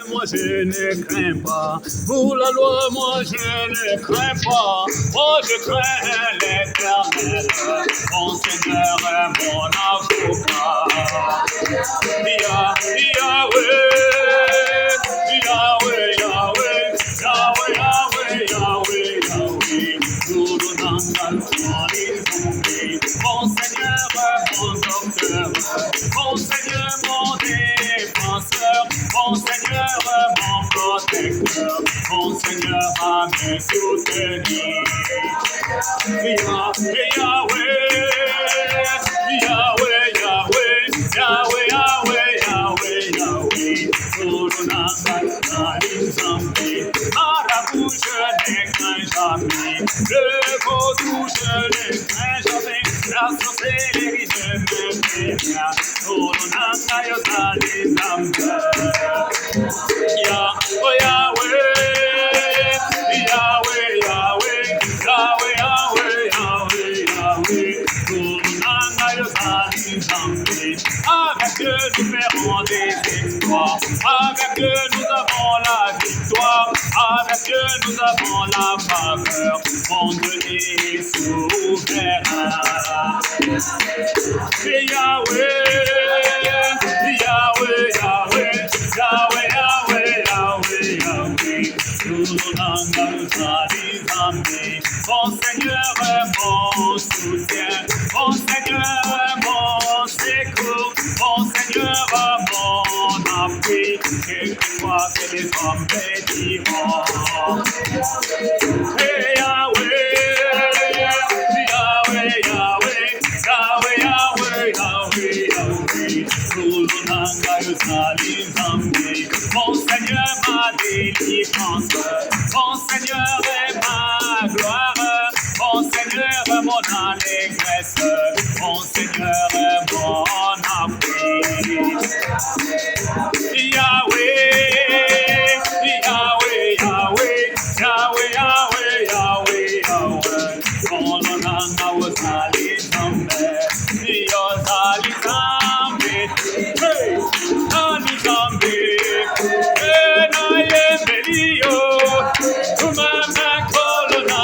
Moi je ne crains pas, pour la loi moi je ne crains pas, moi je crains l'Éternel, mon Seigneur est mon avocat. Yahweh, Yahweh, Yahweh, Yahweh, Yahweh, Yahweh, Yahweh, nous donnons mon Seigneur est mon docteur, mon Seigneur mon défenseur, mon Seigneur mon protecteur, mon Seigneur va me soutenir. Yahweh, Yahweh, Yahweh, Yahweh, Yahweh, Yahweh, Yahweh, Surunanga, Nalinzambi, Marabout, je ne crains jamais, le vaudou, je ne crains jamais, la sorcellerie ne me fait rien, Surunanga, Yosalinzambi, Yahweh, Yahweh, Yahweh, Yahweh, Yahweh, Yahweh, Yahweh, Yahweh, Surunanga, Yosalinzambi. Avec Dieu nous ferons des exploits, avec Dieu nous avons la victoire, avec Dieu nous avons la faveur, mon Dieu est souverain. Yahweh, Yahweh, Yahweh, Yahweh, Yahweh, Yahweh, Yahweh, Surunanga, Yosalinzambi. Mon Seigneur est mon soutien, mon Seigneur est mon secours, mon Seigneur est mon appui, quelquefois que les hommes me diront. Hey Yahweh, Yahweh, Yahweh, Yahweh, Yahweh, Yahweh, Yahweh, Surunanga, Yosalinzambi. Mon Seigneur ma délivrance, mon Seigneur est ma gloire, mon Seigneur est mon allégresse, mon Seigneur est mon appui. Yahweh, Yahweh, Yahweh, Yahweh, Yahweh, Yahweh, Yahweh, Surunanga, Yosalinzambi, Yosalinzambi, hey, Yosalinzambi, hey, Nayembelio, Mama Colonna,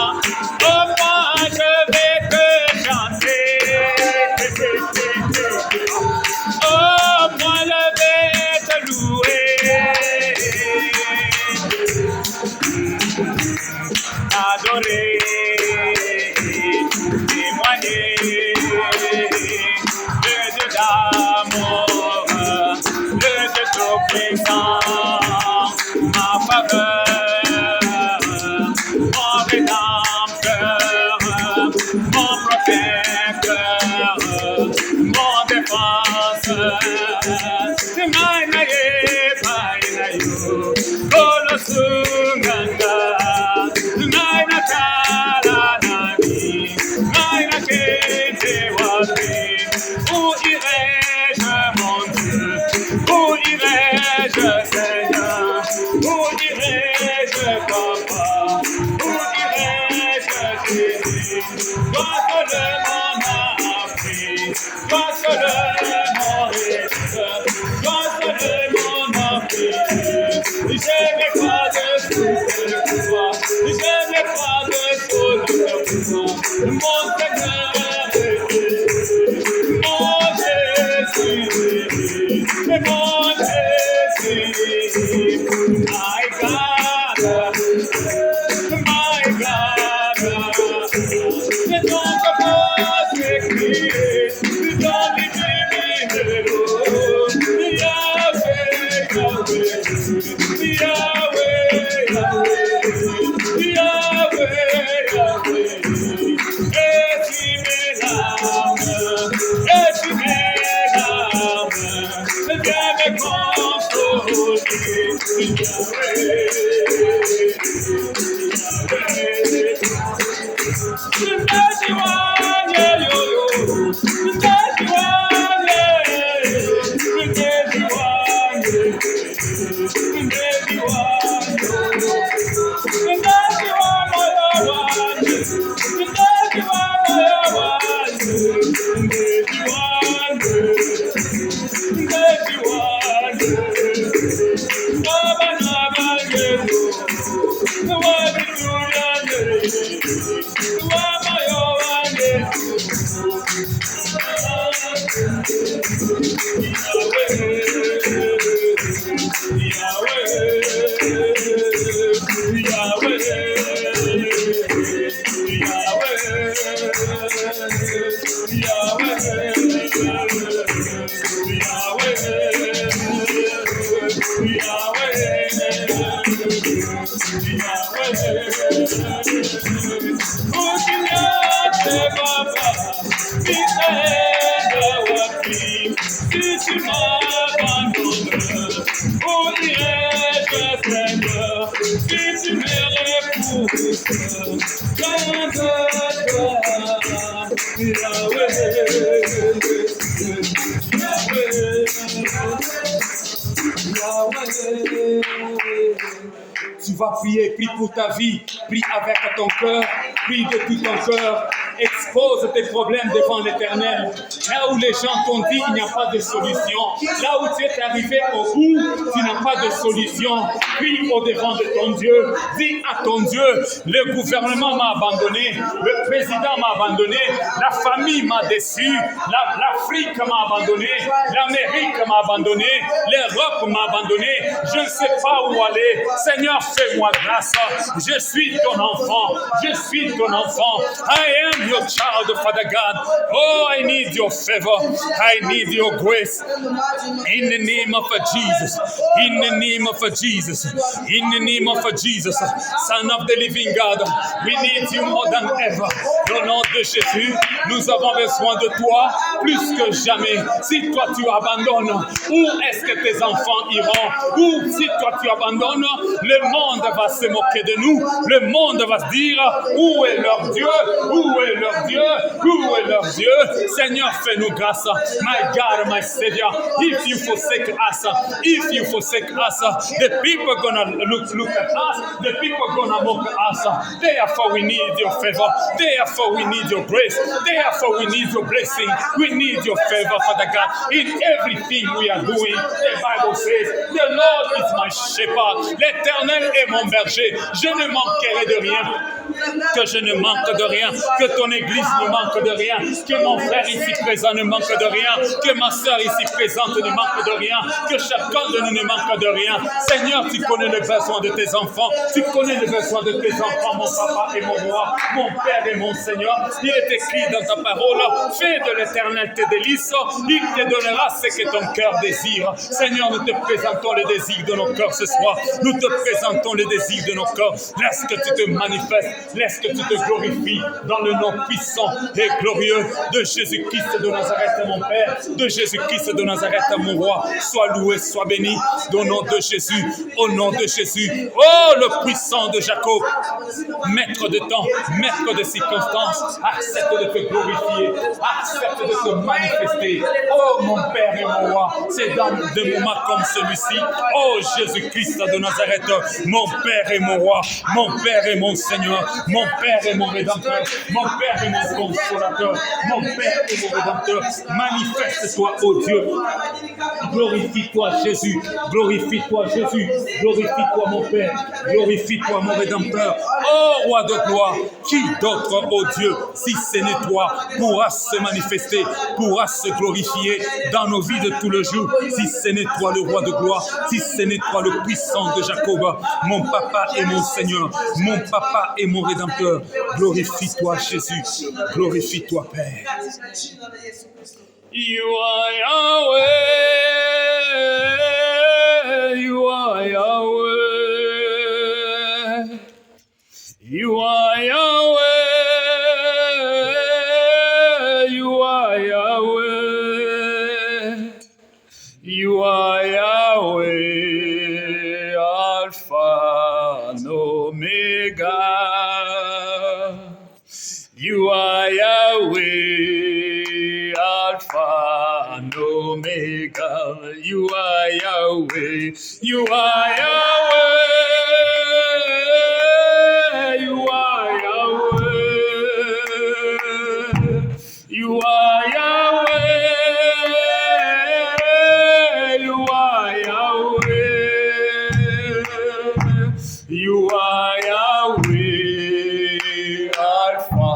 oh moi je vais te chanter, oh moi je vais te louer, adorer, témoigner, le Dieu d'amour, le Dieu tout-puissant, ma faveur, mon rédempteur, mon protecteur, mon défenseur, Maïnaye, Maïnayo, Kolosunganga, Maïnakala Nani, Maïnakete Wati, où irai-je mon Dieu, où irai-je Seigneur, où irai-je Papa, où irai-je Jésus, toi seul mon appui, toi seul mon rédempteur, toi seul mon appui, je n'ai pas de souffle pour toi, je n'ai pas de solution pour toi, mon Seigneur est Jésus, mon Jésus, mon Jésus, my God, my God, c'est ton capot écrit, c'est ton divin Yahweh, Yahweh, Yahweh, Yahweh, Yahweh, Yahweh, et si mes larmes, viens me consoler, Yahweh, Baba Tu vas prier, prie pour ta vie, prie avec ton cœur, prie de tout ton cœur, expose tes problèmes devant l'Éternel. Là où les gens t'ont dit qu'il n'y a pas de solution, là où tu es arrivé au bout, tu n'as pas de solution, prie au-devant de ton Dieu, dis à ton Dieu, le gouvernement m'a abandonné, le président m'a abandonné, la famille m'a déçu, l'Afrique m'a abandonné, l'Amérique m'a abandonné, l'Europe m'a abandonné, je ne sais pas où aller. Seigneur, fais-moi grâce. Je suis ton enfant. Je suis ton enfant. I am your child, Father God. Oh, I need your favor. I need your grace. In the name of Jesus. In the name of Jesus. In the name of Jesus. Son of the living God. We need you more than ever. Au nom de Jésus, nous avons besoin de toi plus que jamais. Si toi tu abandonnes, où est-ce que tes enfants iront? Ou si toi tu abandonnes, le monde va se moquer de nous. Le monde va se dire, où est leur Dieu? Où est leur Dieu? Où est leur Dieu? Seigneur, fais-nous grâce. My God, my Savior, if you forsake us, the people gonna look at us, the people gonna mock us. Therefore we need your favor. Therefore we need your grace. Therefore we need your blessing. We need your favor, Father God. In everything we are doing, the Bible says, the Lord is my shepherd. L'Éternel est mon berger. Je ne manquerai de rien. Que je ne manque de rien. Que ton église ne manque de rien. Que mon frère ici présent ne manque de rien. Que ma soeur ici présente ne manque de rien. Que chacun de nous ne manque de rien. Seigneur, tu connais les besoins de tes enfants. Tu connais les besoins de tes enfants, mon papa et mon roi, mon Père et mon Seigneur. Il est écrit dans ta parole, fais de l'Éternel tes délices. Il te donnera ce que ton cœur désire. Seigneur, nous te présentons les désirs de nos cœurs ce soir. Nous te présentons les désirs de nos cœurs. Laisse que tu te manifestes. Laisse que tu te glorifies dans le nom puissant et glorieux de Jésus-Christ de Nazareth, mon Père, de Jésus-Christ de Nazareth, mon roi. Sois loué, sois béni, au nom de Jésus, au nom de Jésus. Oh, le puissant de Jacob, maître de temps, maître de circonstances, accepte de te glorifier, accepte de te manifester. Oh, mon Père et mon roi, c'est dans des moments comme celui-ci. Oh, Jésus-Christ de Nazareth, mon Père et mon roi, mon Père et mon Seigneur, mon Père et mon Rédempteur, mon Père et mon Consolateur, mon Père et mon Rédempteur, manifeste-toi, ô Dieu. Glorifie-toi, Jésus. Glorifie-toi, Jésus. Glorifie-toi, mon Père. Glorifie-toi, mon Rédempteur. Oh, roi de gloire, qui d'autre, ô Dieu, si ce n'est toi, pourra se manifester, pourra se glorifier dans nos vies de tout le jour, si ce n'est toi, le roi de gloire, si ce n'est toi, le puissant de Jacob, mon papa et mon Seigneur, mon papa et mon Rédempteur. Glorifie-toi, Jésus. Glorifie-toi, Père. You are Yahweh, you are Yahweh, you are Yahweh, you are Yahweh, you are Yahweh, Alpha and Omega, you are Yahweh, Alpha and Omega, you are Yahweh, you are Yahweh, you are Yahweh, you are Yahweh, you are Yahweh, you are Yahweh, Alpha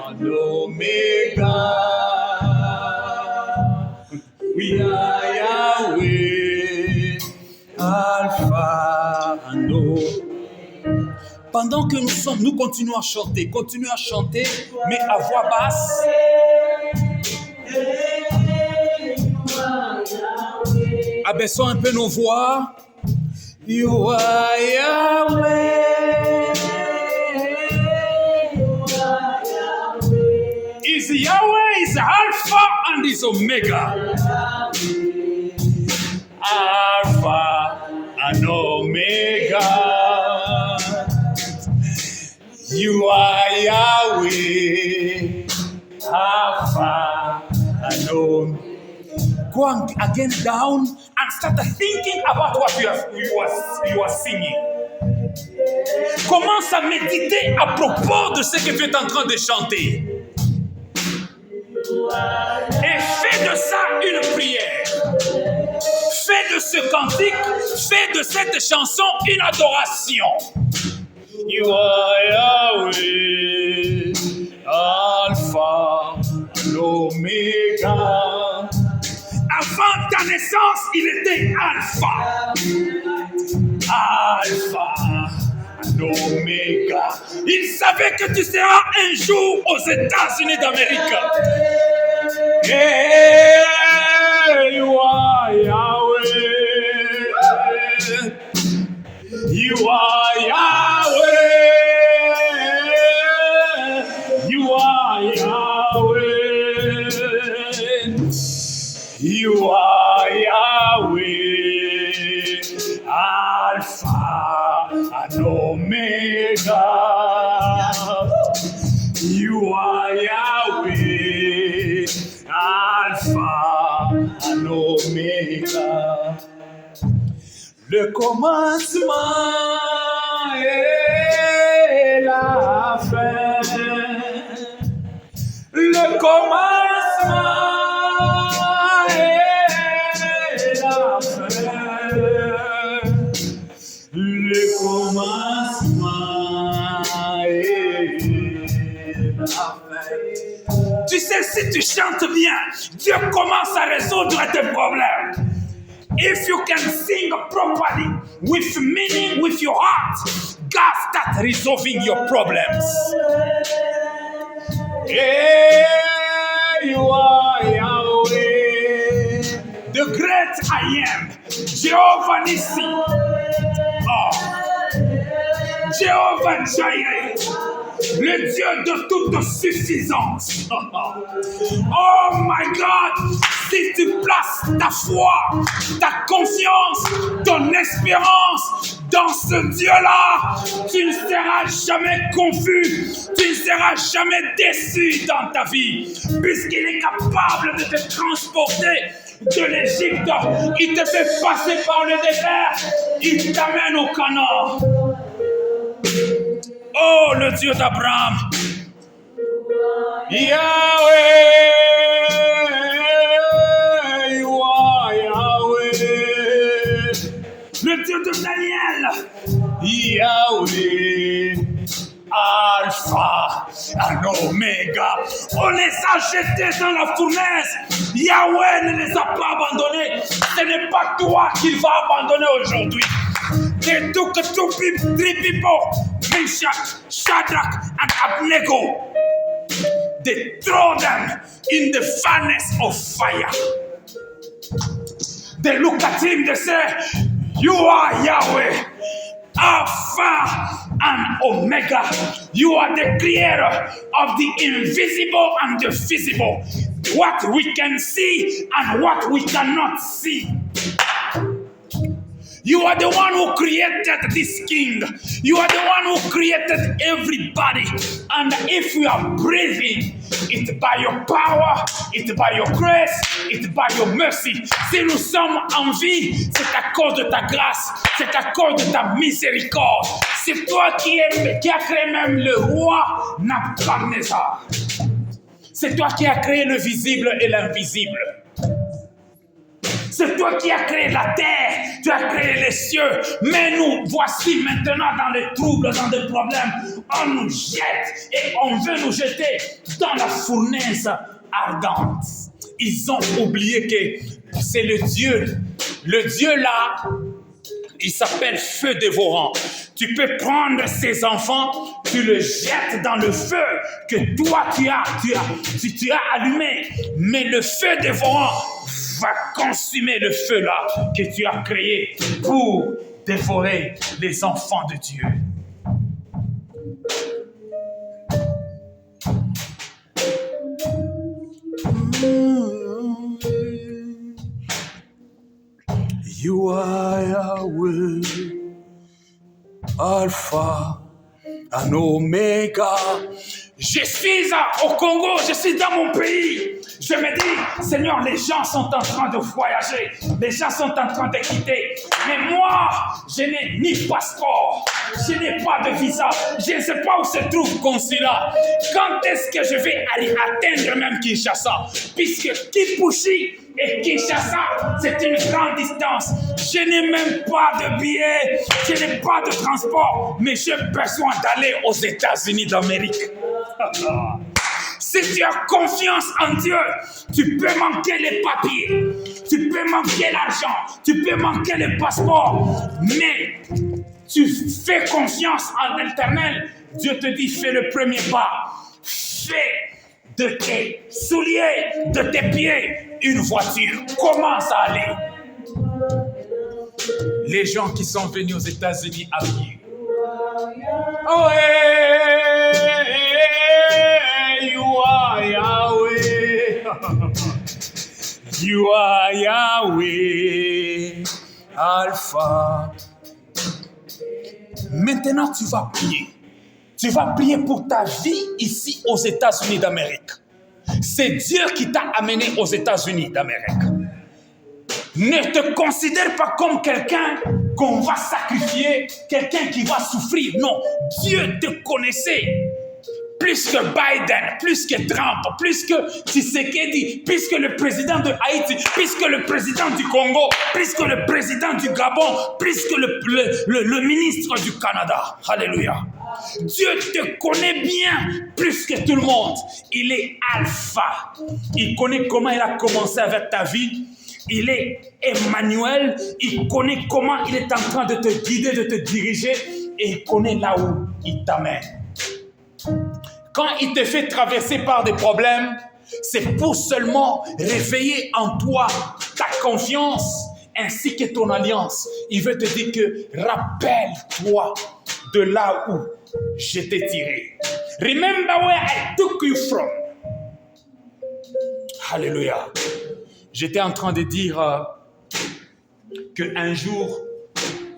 and Omega. We are Yahweh, Alpha and Omega. Pendant que nous continuons à chanter, mais à voix basse. Abaissons un peu nos voix. You are Yahweh. Is Yahweh is Alpha and is Omega. Alpha and Omega. You are Yahweh, Alpha and Omega. Go again down and start thinking about what you are singing. Commence à méditer à propos de ce que tu es en train de chanter. Et fais de ça une prière. Fais de ce cantique, fais de cette chanson une adoration. You are Yahweh, Alpha and Omega. Avant ta naissance, il était Alpha. Alpha and Omega. Il savait que tu seras un jour aux États-Unis d'Amérique. Hey, you are Yahweh. You are Yahweh. You are Yahweh. You are Yahweh. Alpha and Omega. You are Yahweh. Alpha and Omega. Le commencement et la fin. Le commencement et la fin. Le commencement et la fin. Tu sais, si tu chantes bien, Dieu commence à résoudre tes problèmes. If you can sing properly, with meaning, with your heart, God starts resolving your problems. Hey, you are Yahweh, the great I am, Jehovah Nissi, Jehovah Jireh, le Dieu de toute suffisance. Oh my God, si tu places ta foi, ta confiance, ton espérance dans ce Dieu-là, tu ne seras jamais confus, tu ne seras jamais déçu dans ta vie, puisqu'il est capable de te transporter de l'Égypte. Il te fait passer par le désert, il t'amène au Canaan. Oh, le Dieu d'Abraham, Yahweh, you are Yahweh, le Dieu de Daniel, Yahweh, Alpha and Omega. On les a jetés dans la fournaise. Yahweh ne les a pas abandonnés. Ce n'est pas toi qu'il va abandonner aujourd'hui. They took three people, Meshach, Shadrach, and Abednego. They throw them in the furnace of fire. They look at him, they say, you are Yahweh, Alpha and Omega. You are the creator of the invisible and the visible. What we can see and what we cannot see. You are the one who created this king. You are the one who created everybody. And if we are breathing, it's by your power, it's by your grace, it's by your mercy. Si nous sommes en vie, c'est à cause de ta grâce, c'est à cause de ta miséricorde. C'est toi qui as créé même le roi Nabuchodonosor. C'est toi qui as créé le visible et l'invisible. C'est toi qui as créé la terre, tu as créé les cieux. Mais nous voici maintenant dans les troubles, dans les problèmes. On nous jette et on veut nous jeter dans la fournaise ardente. Ils ont oublié que c'est le Dieu là. Il s'appelle feu dévorant. Tu peux prendre ces enfants, tu le jettes dans le feu que toi tu as allumé. Mais le feu dévorant va consumer le feu là que tu as créé pour dévorer les enfants de Dieu. You are Yahweh, Alpha and Omega. Je suis au Congo, je suis dans mon pays. Je me dis, Seigneur, les gens sont en train de voyager. Les gens sont en train de quitter. Mais moi, je n'ai ni passeport. Je n'ai pas de visa. Je ne sais pas où se trouve le consulat. Quand est-ce que je vais aller atteindre même Kinshasa? Puisque Kipushi et Kinshasa, c'est une grande distance. Je n'ai même pas de billet. Je n'ai pas de transport. Mais j'ai besoin d'aller aux États-Unis d'Amérique. Si tu as confiance en Dieu, tu peux manquer les papiers, tu peux manquer l'argent, tu peux manquer le passeport, mais tu fais confiance en l'Éternel. Dieu te dit, fais le premier pas. Fais de tes souliers, de tes pieds, une voiture. Commence à aller. Les gens qui sont venus aux États-Unis à pied. Oh, you are Yahweh. You are Yahweh. Alpha. Maintenant, tu vas prier. Tu vas prier pour ta vie ici aux États-Unis d'Amérique. C'est Dieu qui t'a amené aux États-Unis d'Amérique. Ne te considère pas comme quelqu'un qu'on va sacrifier, quelqu'un qui va souffrir. Non, Dieu te connaissait. Plus que Biden, plus que Trump, plus que Tshisekedi, plus que le président de Haïti, plus que le président du Congo, plus que le président du Gabon, plus que le ministre du Canada. Alléluia. Dieu te connaît bien plus que tout le monde. Il est alpha. Il connaît comment il a commencé avec ta vie. Il est Emmanuel. Il connaît comment il est en train de te guider, de te diriger. Et il connaît là où il t'amène. Quand il te fait traverser par des problèmes, c'est pour seulement réveiller en toi ta confiance ainsi que ton alliance. Il veut te dire que rappelle-toi de là où je t'ai tiré. Remember where I took you from. Alléluia. J'étais en train de dire qu'un jour,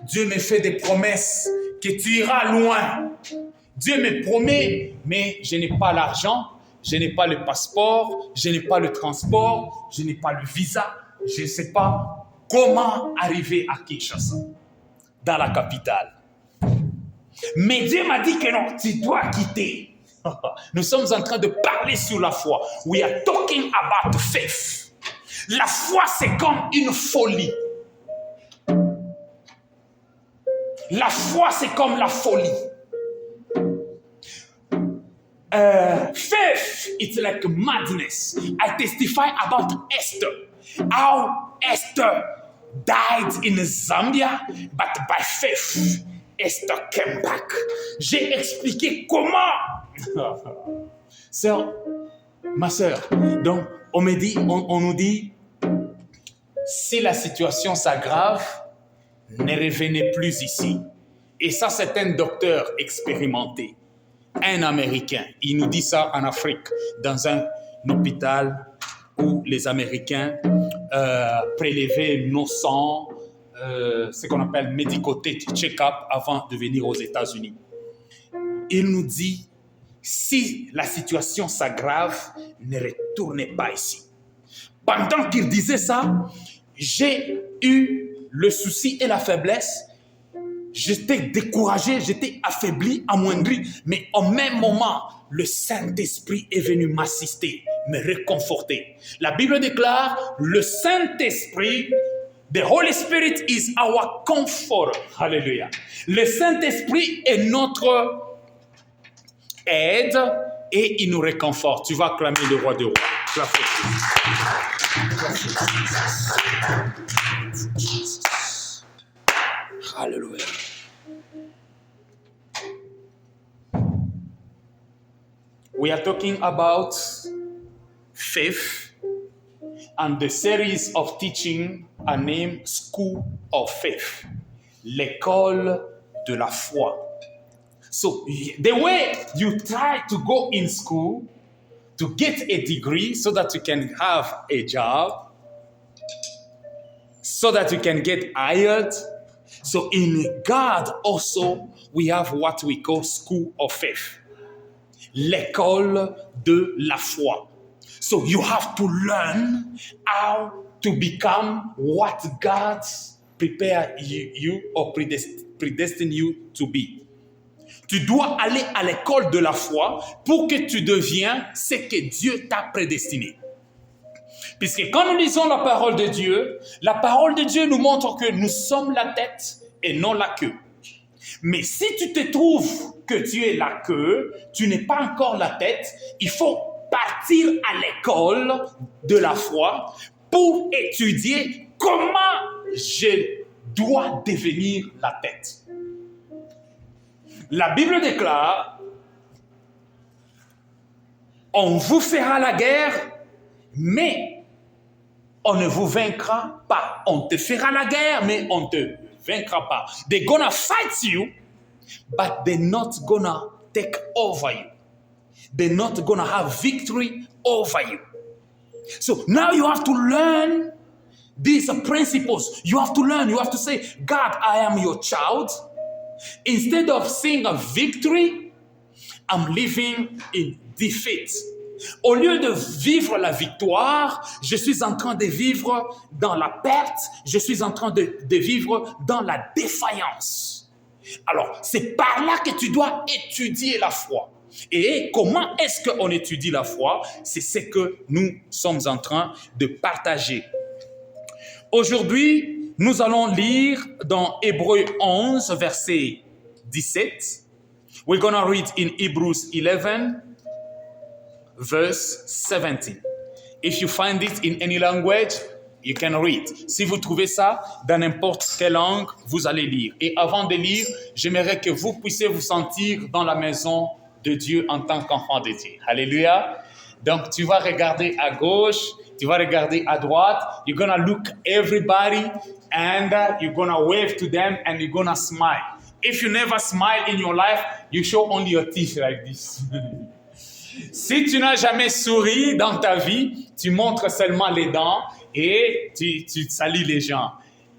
Dieu me fait des promesses que tu iras loin. Dieu me promet, mais je n'ai pas l'argent, je n'ai pas le passeport, je n'ai pas le transport, je n'ai pas le visa, je ne sais pas comment arriver à Kinshasa, dans la capitale. Mais Dieu m'a dit que non, tu dois quitter. Nous sommes en train de parler sur la foi. We are talking about faith. La foi, c'est comme une folie. La foi, c'est comme la folie. Faith, it's like madness. I testify about Esther. How Esther died in Zambia, but by faith, Esther came back. J'ai expliqué comment. Sœur, ma sœur, donc on nous dit, si la situation s'aggrave, ne revenez plus ici. Et ça, c'est un docteur expérimenté. Un Américain, il nous dit ça en Afrique, dans un hôpital où les Américains prélevaient nos sangs, ce qu'on appelle medical check-up avant de venir aux États-Unis. Il nous dit, si la situation s'aggrave, ne retournez pas ici. Pendant qu'il disait ça, j'ai eu le souci et la faiblesse. J'étais découragé, j'étais affaibli, amoindri, mais au même moment, le Saint-Esprit est venu m'assister, me réconforter. La Bible déclare, le Saint-Esprit, the Holy Spirit is our comforter. Alléluia. Le Saint-Esprit est notre aide et il nous réconforte. Tu vas acclamer le roi des rois. Hallelujah. We are talking about faith, and the series of teaching are named School of Faith, l'école de la foi. So the way you try to go in school to get a degree so that you can have a job, so that you can get hired. So in God also, we have what we call School of Faith, l'école de la foi. So you have to learn how to become what God prepared you or predestined you to be. Tu dois aller à l'école de la foi pour que tu deviennes ce que Dieu t'a prédestiné. Puisque quand nous lisons la parole de Dieu nous montre que nous sommes la tête et non la queue. Mais si tu te trouves que tu es la queue, tu n'es pas encore la tête, il faut partir à l'école de la foi pour étudier comment je dois devenir la tête. La Bible déclare, on vous fera la guerre, mais on ne vous vaincra pas. On te fera la guerre, mais on ne te vaincra pas. They're gonna fight you, but they're not gonna take over you. They're not gonna have victory over you. So now you have to learn these principles. You have to say, God, I am your child. Instead of seeing a victory, I'm living in defeat. Au lieu de vivre la victoire, je suis en train de vivre dans la perte, je suis en train de vivre dans la défaillance. Alors, c'est par là que tu dois étudier la foi. Et comment est-ce qu'on étudie la foi? C'est ce que nous sommes en train de partager. Aujourd'hui, nous allons lire dans Hébreux 11, verset 17. We're going to read in Hebrews 11, verse 17. If you find it in any language, you can read. Si vous trouvez ça dans n'importe quelle langue, vous allez lire. Et avant de lire, j'aimerais que vous puissiez vous sentir dans la maison de Dieu en tant qu'enfant de Dieu. Alléluia. Donc, tu vas regarder à gauche, tu vas regarder à droite. You're going to look everybody and you're going to wave to them and you're going to smile. If you never smile in your life, you show only your teeth like this. Si tu n'as jamais souri dans ta vie, tu montres seulement les dents et tu salues les gens.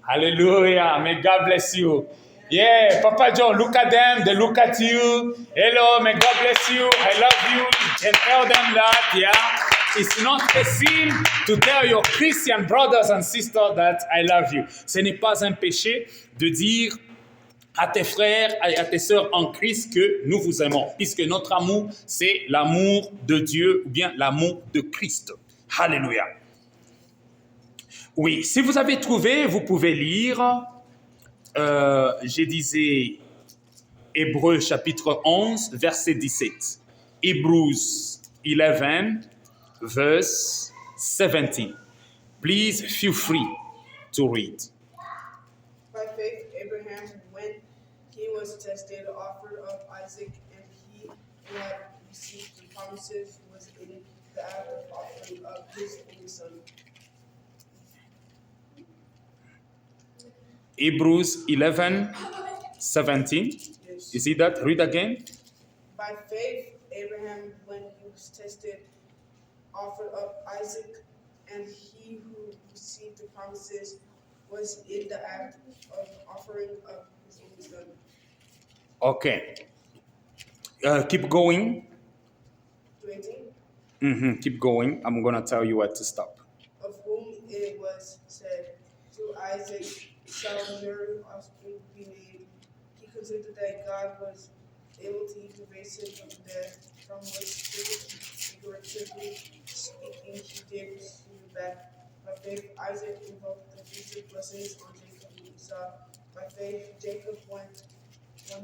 Hallelujah. May God bless you. Yeah, Papa John, look at them. They look at you. Hello, may God bless you. I love you. And tell them that, yeah. It's not a sin to tell your Christian brothers and sisters that I love you. Ce n'est pas un péché de dire à tes frères et à tes sœurs en Christ que nous vous aimons, puisque notre amour, c'est l'amour de Dieu ou bien l'amour de Christ. Alléluia. Oui, si vous avez trouvé, vous pouvez lire, je disais, Hébreux chapitre 11, verset 17. Hebrews 11, verse 17. Please feel free to read. By faith, Abraham, when he was tested, offered up Isaac, and he who had received the promises was in the act of offering up his only son. Hebrews 11, 17. Yes. You see that? Read again. By faith, Abraham, when he was tested, offered up Isaac, and he who received the promises was in the act of offering up his only son. Okay. Keep going. 20. Keep going. I'm going to tell you where to stop. Of whom it was said, to Isaac shall your offspring be named. He considered that God was able to even raise him from the dead, from which figuratively speaking he did receive it back. By faith, Isaac invoked the future blessings on Jacob and Esau. By faith, Jacob, when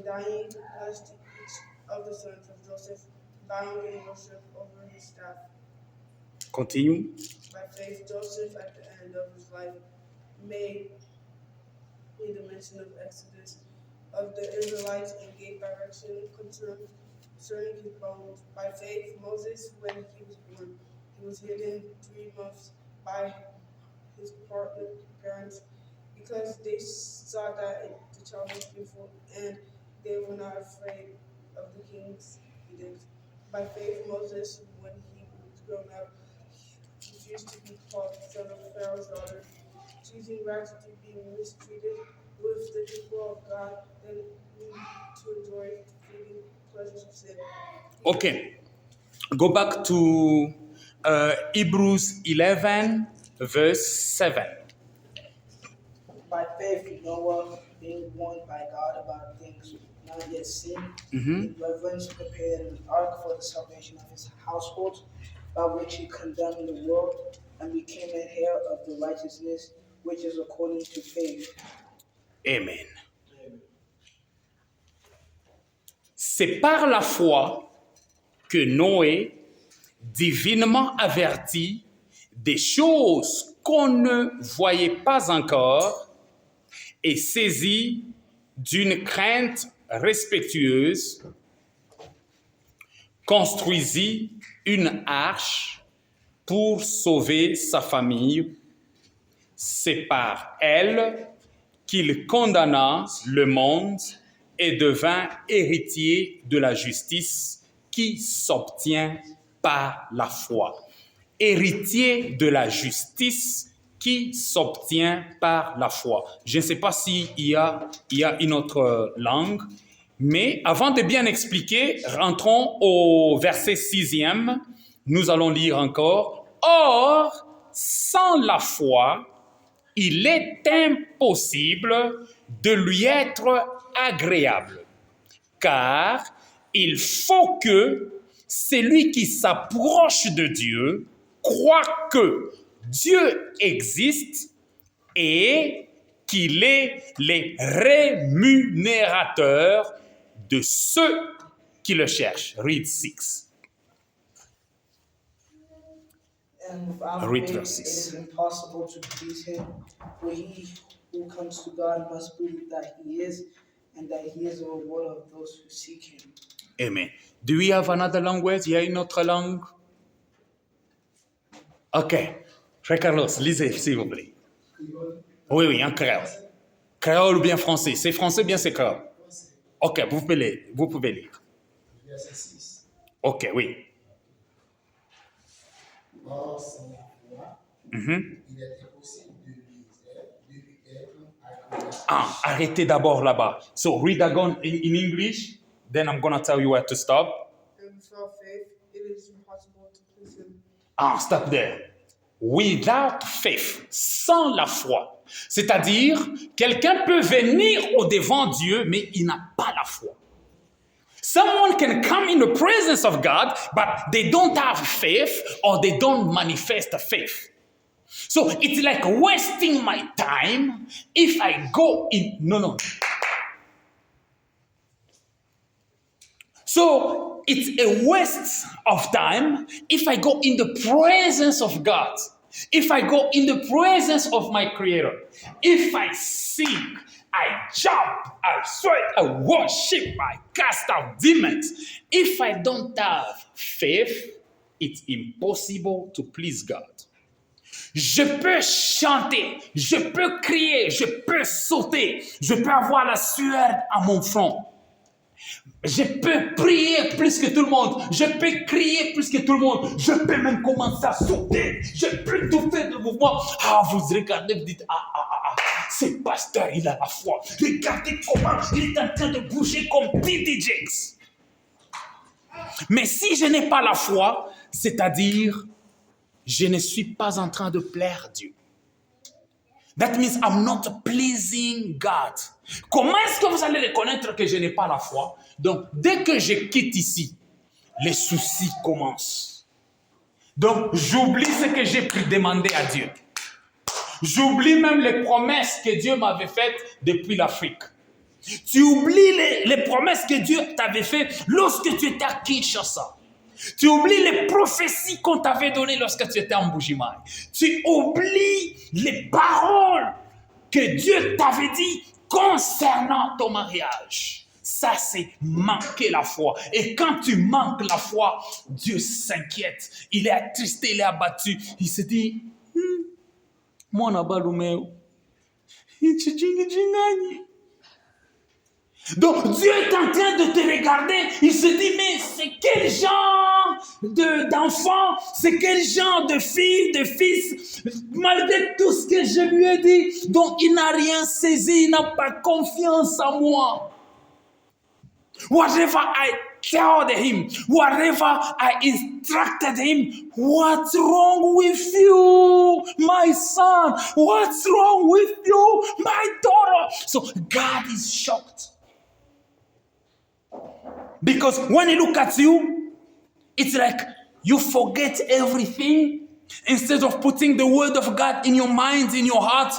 dying, blessed each of the sons of Joseph, bowing in worship over his staff. Continue. By faith, Joseph, at the end of his life, made made the mention of Exodus of the Israelites and gave direction concerning his bones. By faith, Moses, when he was born, he was hidden 3 months by his parents because they saw that the child was beautiful and they were not afraid of the king's edict. By faith, Moses, when he was grown up, refused to be called son of Pharaoh's daughter, choosing rather to be mistreated with the people of God than to enjoy the fleeting pleasures of sin. Okay, go back to Hebrews 11, verse 7. By faith, Noah, being warned by God about things not yet seen, in reverence prepared an ark for the salvation of his household, by which he condemned the world and became an heir of the righteousness which is according to faith. Amen. C'est par la foi que Noé, divinement averti des choses qu'on ne voyait pas encore, et saisi d'une crainte respectueuse, construisit une arche pour sauver sa famille. C'est par elle qu'il condamna le monde et devint héritier de la justice qui s'obtient par la foi. Héritier de la justice qui s'obtient par la foi. Je ne sais pas s'il y a une autre langue, mais avant de bien expliquer, rentrons au verset 6e. Nous allons lire encore. Or, sans la foi, il est impossible de lui être agréable, car il faut que celui qui s'approche de Dieu croit que Dieu existe et qu'il est le rémunérateur de ceux qui le cherchent. Read 6. And without Read faith, verse it 6. is impossible to please him, for he who comes to God must believe that he is, and that he is a rewarder of those who seek him. Amen. Do we have another language? Il y a une autre langue? OK. Frère Carlos, lisez, s'il vous plaît. Oui, en créole. Créole ou bien français? C'est français ou bien c'est créole? OK, vous pouvez lire. Verset 6. OK, oui. Or, sans la foi, il est impossible de lui être agréable. Arrêtez d'abord là-bas. So read again in English, then I'm going to tell you where to stop. And without faith, it is impossible to please him. Stop there. Without faith, sans la foi. C'est-à-dire, quelqu'un peut venir au-devant Dieu, mais il n'a pas la foi. Someone can come in the presence of God, but they don't have faith or they don't manifest faith. So it's like wasting my time if I go in. No. So it's a waste of time if I go in the presence of God. If I go in the presence of my Creator. If I sing, I jump, I sweat, I worship, I cast out demons. If I don't have faith, it's impossible to please God. Je peux chanter, je peux crier, je peux sauter, je peux avoir la sueur à mon front. Je peux prier plus que tout le monde. Je peux crier plus que tout le monde. Je peux même commencer à sauter. Je peux tout faire de mouvement. Vous regardez, vous dites, ce pasteur, il a la foi. Regardez comment il est en train de bouger comme T.D. Jakes. Mais si je n'ai pas la foi, c'est-à-dire, je ne suis pas en train de plaire Dieu. That means I'm not pleasing God. Comment est-ce que vous allez reconnaître que je n'ai pas la foi? Donc, dès que je quitte ici, les soucis commencent. Donc, j'oublie ce que j'ai demandé à Dieu. J'oublie même les promesses que Dieu m'avait faites depuis l'Afrique. Tu oublies les promesses que Dieu t'avait faites lorsque tu étais à Kinshasa. Tu oublies les prophéties qu'on t'avait données lorsque tu étais en Bujimaï. Tu oublies les paroles que Dieu t'avait dit concernant ton mariage. Ça, c'est manquer la foi. Et quand tu manques la foi, Dieu s'inquiète. Il est attristé, il est abattu. Il se dit, moi, on a balume. Donc Dieu est en train de te regarder. Il se dit, mais c'est quel genre d'enfant, c'est quel genre de fille, de fils, malgré tout ce que je lui ai dit. Donc il n'a rien saisi, il n'a pas confiance en moi. Whatever I told him, whatever I instructed him, what's wrong with you, my son? What's wrong with you, my daughter? So God is shocked. Because when he look at you, it's like you forget everything. Instead of putting the word of God in your mind, in your heart,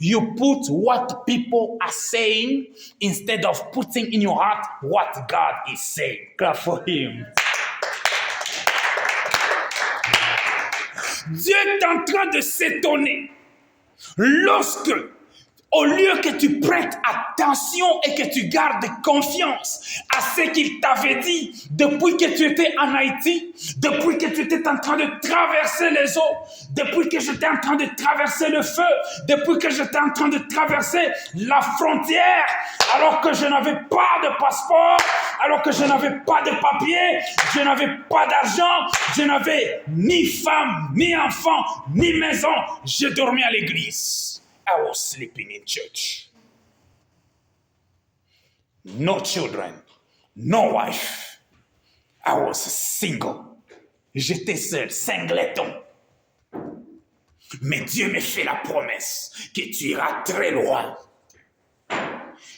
you put what people are saying instead of putting in your heart what God is saying. Clap for him. Dieu est en train de s'étonner lorsque, au lieu que tu prêtes attention et que tu gardes confiance à ce qu'il t'avait dit depuis que tu étais en Haïti, depuis que tu étais en train de traverser les eaux, depuis que j'étais en train de traverser le feu, depuis que j'étais en train de traverser la frontière, alors que je n'avais pas de passeport, alors que je n'avais pas de papier, je n'avais pas d'argent, je n'avais ni femme, ni enfant, ni maison, je dormais à l'église. I was sleeping in church. No children, no wife. I was single. J'étais seul, singleton. Mais Dieu me fait la promesse que tu iras très loin.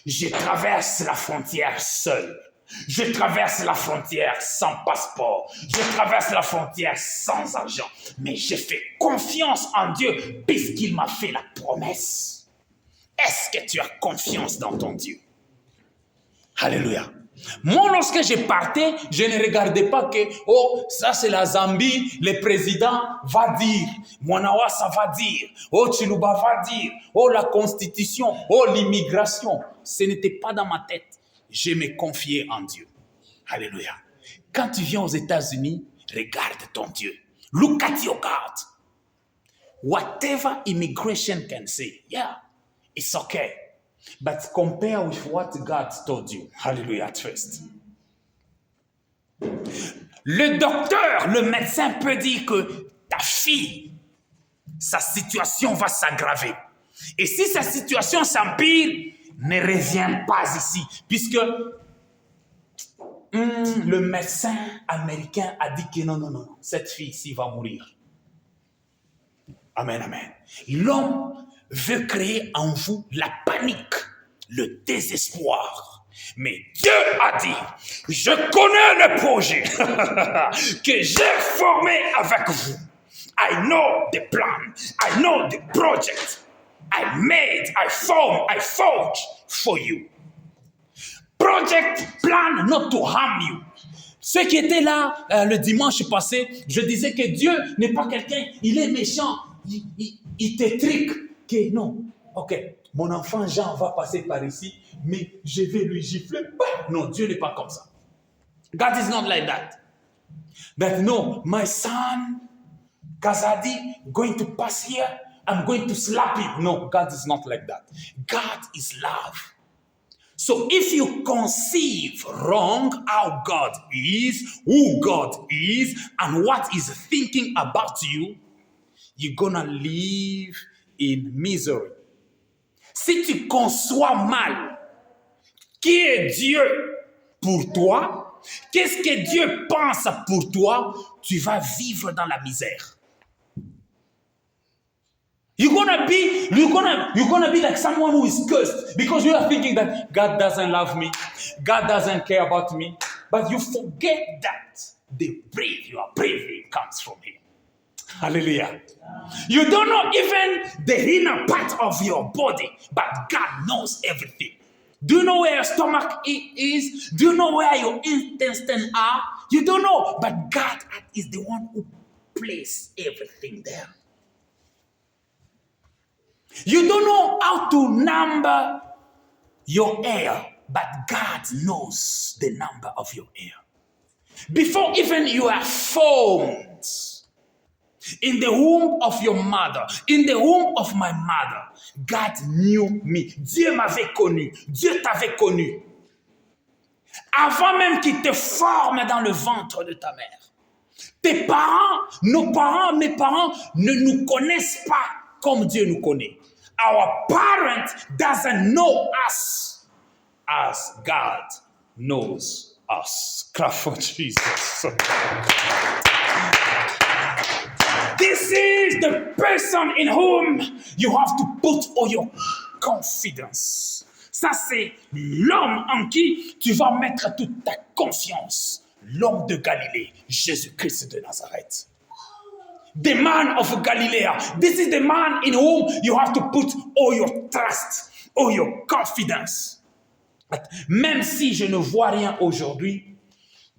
Je traverse la frontière seul. Je traverse la frontière sans passeport. Je traverse la frontière sans argent. Mais je fais confiance en Dieu puisqu'il m'a fait la promesse. Est-ce que tu as confiance dans ton Dieu? Alléluia. Moi, lorsque je partais, je ne regardais pas que, oh, ça c'est la Zambie, le président va dire, Mwanawasa va dire, oh, Chiluba va dire, oh, la constitution, oh, l'immigration. Ce n'était pas dans ma tête. Je me confiais en Dieu. Alléluia. Quand tu viens aux États-Unis, regarde ton Dieu. Look at your God. Whatever immigration can say, yeah, it's okay. But compare with what God told you. Hallelujah at first. Le docteur, le médecin peut dire que ta fille, sa situation va s'aggraver. Et si sa situation s'empire, ne reviens pas ici. Puisque le médecin américain a dit que non, cette fille ici va mourir. Amen, amen. L'homme veut créer en vous la panique, le désespoir. Mais Dieu a dit, je connais le projet que j'ai formé avec vous. I know the plan. I know the project. I made, I formed, I forged for you. Project, plan not to harm you. Ceux qui étaient là le dimanche passé, je disais que Dieu n'est pas quelqu'un, il est méchant, il te trique. Que non, ok, mon enfant Jean va passer par ici, mais je vais lui gifler. Non, Dieu n'est pas comme ça. God is not like that. That no, my son Kazadi going to pass here, I'm going to slap him. No, God is not like that. God is love. So if you conceive wrong how God is, who God is, and what He's thinking about you, you're gonna live in misery. Si tu conçois mal qui est Dieu pour toi, qu'est-ce que Dieu pense pour toi, tu vas vivre dans la misère. You're gonna be like someone who is cursed because you are thinking that God doesn't love me, God doesn't care about me, but you forget that the breath you are breathing comes from Him. Hallelujah. You don't know even the inner part of your body, but God knows everything. Do you know where your stomach is? Do you know where your intestines are? You don't know, but God is the one who placed everything there. You don't know how to number your hair, but God knows the number of your hair. Before even you are formed in the womb of your mother, in the womb of my mother, God knew me. Dieu m'avait connu. Dieu t'avait connu. Avant même qu'il te forme dans le ventre de ta mère. Tes parents, nos parents, mes parents ne nous connaissent pas comme Dieu nous connaît. Our parent doesn't know us as God knows us. Clap for Jesus. This is the person in whom you have to put all your confidence. Ça, c'est l'homme en qui tu vas mettre toute ta confiance. L'homme de Galilée, Jésus-Christ de Nazareth. The man of Galilee. This is the man in whom you have to put all your trust, all your confidence. Même si je ne vois rien aujourd'hui,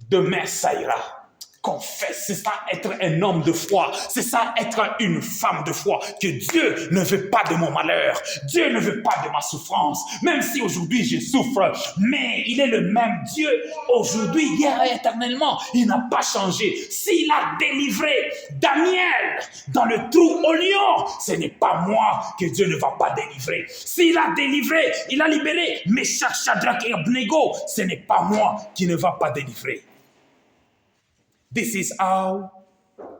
demain ça ira. Confesse, c'est ça être un homme de foi, c'est ça être une femme de foi, que Dieu ne veut pas de mon malheur, Dieu ne veut pas de ma souffrance, même si aujourd'hui je souffre, mais il est le même Dieu aujourd'hui, hier et éternellement, il n'a pas changé. S'il a délivré Daniel dans le trou au lion, ce n'est pas moi que Dieu ne va pas délivrer. S'il a délivré, il a libéré Meshach, Shadrach et Abednego, ce n'est pas moi qui ne va pas délivrer. This is how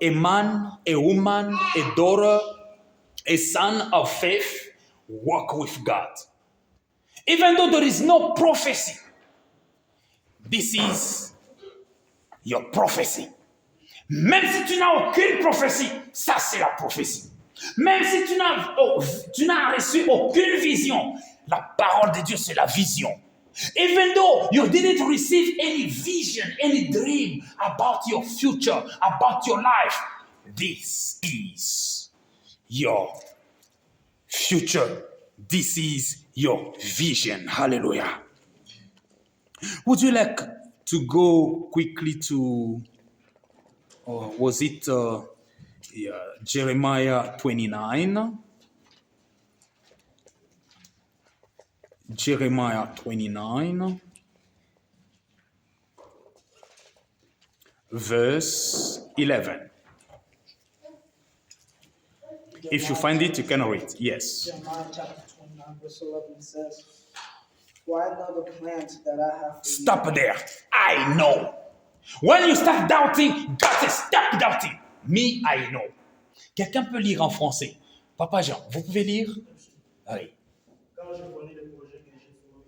a man, a woman, a daughter, a son of faith walk with God. Even though there is no prophecy, this is your prophecy. Même si tu n'as aucune prophétie, ça c'est la prophétie. Même si tu n'as reçu aucune vision, la parole de Dieu c'est la vision. Even though you didn't receive any vision, any dream about your future, about your life, this is your future. This is your vision. Hallelujah. Would you like to go quickly to, was it Jeremiah 29? Jeremiah 29, verse 11. If you find it, you can read. Yes. Jeremiah chapter 29, verse 11 says, "For I know the plans that I have for you." Stop there. I know. When you start doubting, God says, stop doubting. Me, I know. Quelqu'un peut lire en français? Papa Jean, vous pouvez lire? Oui.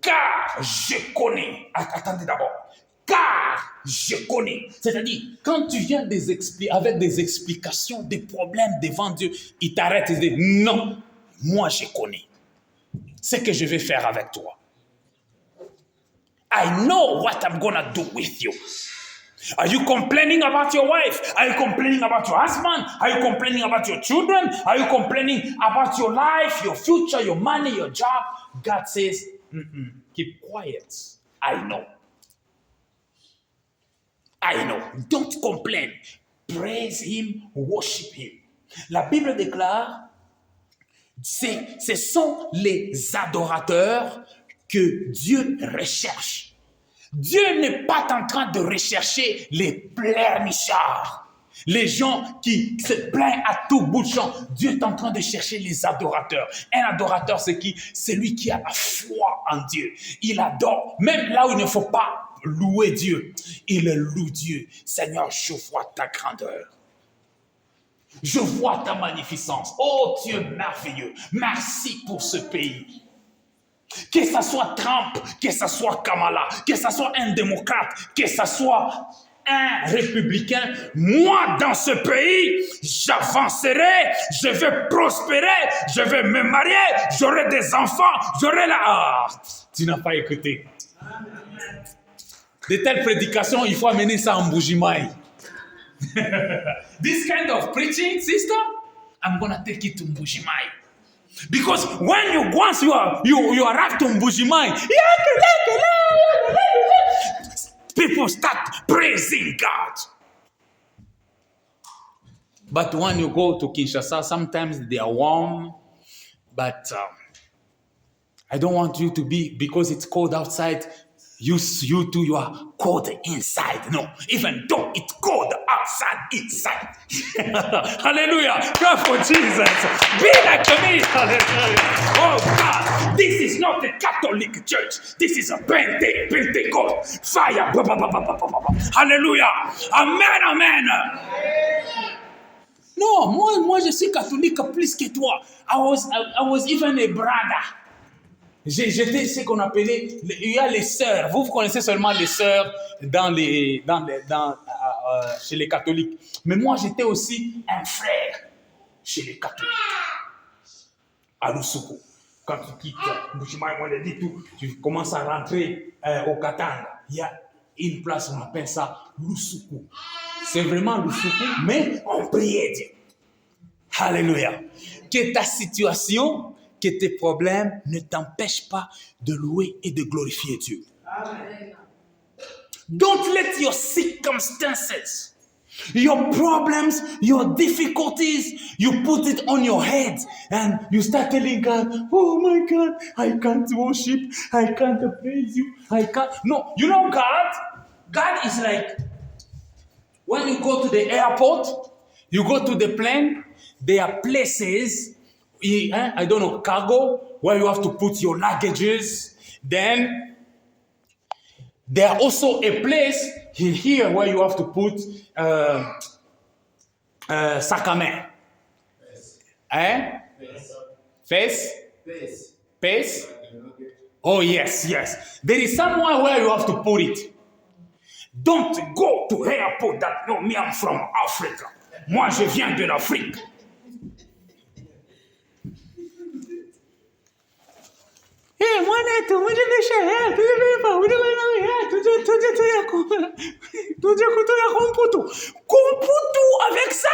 Car je connais. Attendez d'abord. Car je connais. C'est-à-dire, quand tu viens avec des explications, des problèmes devant Dieu, il t'arrête et dit, non, moi je connais. Ce que je vais faire avec toi. I know what I'm gonna do with you. Are you complaining about your wife? Are you complaining about your husband? Are you complaining about your children? Are you complaining about your life, your future, your money, your job? God says, keep quiet. I know. I know. Don't complain. Praise him, worship him. La Bible déclare, ce sont les adorateurs que Dieu recherche. Dieu n'est pas en train de rechercher les pleurnichards, les gens qui se plaignent à tout bout de champ. Dieu est en train de chercher les adorateurs. Un adorateur, c'est qui? C'est lui qui a la foi en Dieu. Il adore, même là où il ne faut pas louer Dieu. Il loue Dieu. Seigneur, je vois ta grandeur. Je vois ta magnificence. Oh Dieu merveilleux, merci pour ce pays. Que ce soit Trump, que ce soit Kamala, que ce soit un démocrate, que ce soit un républicain, moi dans ce pays, j'avancerai, je vais prospérer, je vais me marier, j'aurai des enfants, j'aurai la... Ah, tu n'as pas écouté. De telles prédications, il faut amener ça en Bujimaï. This kind of preaching, sister, I'm gonna take it to Bujimaï. Because when once you arrive to Mbujimaï, people start praising God. But when you go to Kinshasa, sometimes they are warm, but I don't want you to be, because it's cold outside, you too, you are cold inside. No, even though it's cold outside, inside. Hallelujah. God for Jesus. Be like me. Hallelujah. Oh God, this is not a Catholic church. This is a Pentecost. Fire. Hallelujah. Amen, amen. Non, moi je suis catholique plus que toi. I was even a brother. J'étais ce qu'on appelait, il y a les sœurs. Vous connaissez seulement les sœurs chez les catholiques. Mais moi, j'étais aussi un frère chez les catholiques. À Lusuku. Quand tu quittes tu commences à rentrer au Katanga. Il y a une place, on appelle ça Lusuku. C'est vraiment Lusuku, mais on priait Dieu. Alléluia. Que ta situation, que tes problèmes ne t'empêchent pas de louer et de glorifier Dieu. Amen. Don't let your circumstances, your problems, your difficulties, you put it on your head and you start telling God, oh my God, I can't worship, I can't praise you, I can't. No, you know God is like, when you go to the airport, you go to the plane, there are places, I don't know, cargo, where you have to put your luggages. Then, there are also a place in here where you have to put sac à main. Face? Oh, yes. There is somewhere where you have to put it. Don't go to airport that, no, me, I'm from Africa. Moi, je viens de l'Afrique. Moi, avec ça.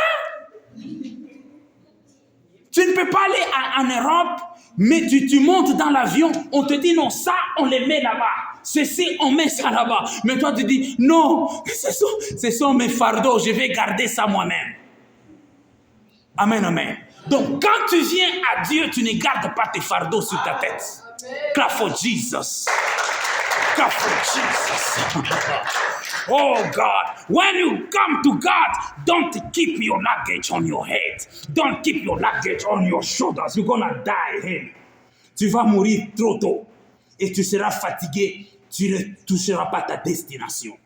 Tu ne peux pas aller en Europe, mais tu montes dans l'avion, on te dit non, ça, on les met là-bas. Ceci, on met ça là-bas. Mais toi, tu dis non, ce sont mes fardeaux, je vais garder ça moi-même. Amen, amen. Donc, quand tu viens à Dieu, tu ne gardes pas tes fardeaux sur ta tête. Clap for Jesus. Clap for Jesus. Oh God, when you come to God, don't keep your luggage on your head. Don't keep your luggage on your shoulders. You're gonna die here. Tu vas mourir trop tôt. Et tu seras fatigué. Tu ne toucheras pas ta destination.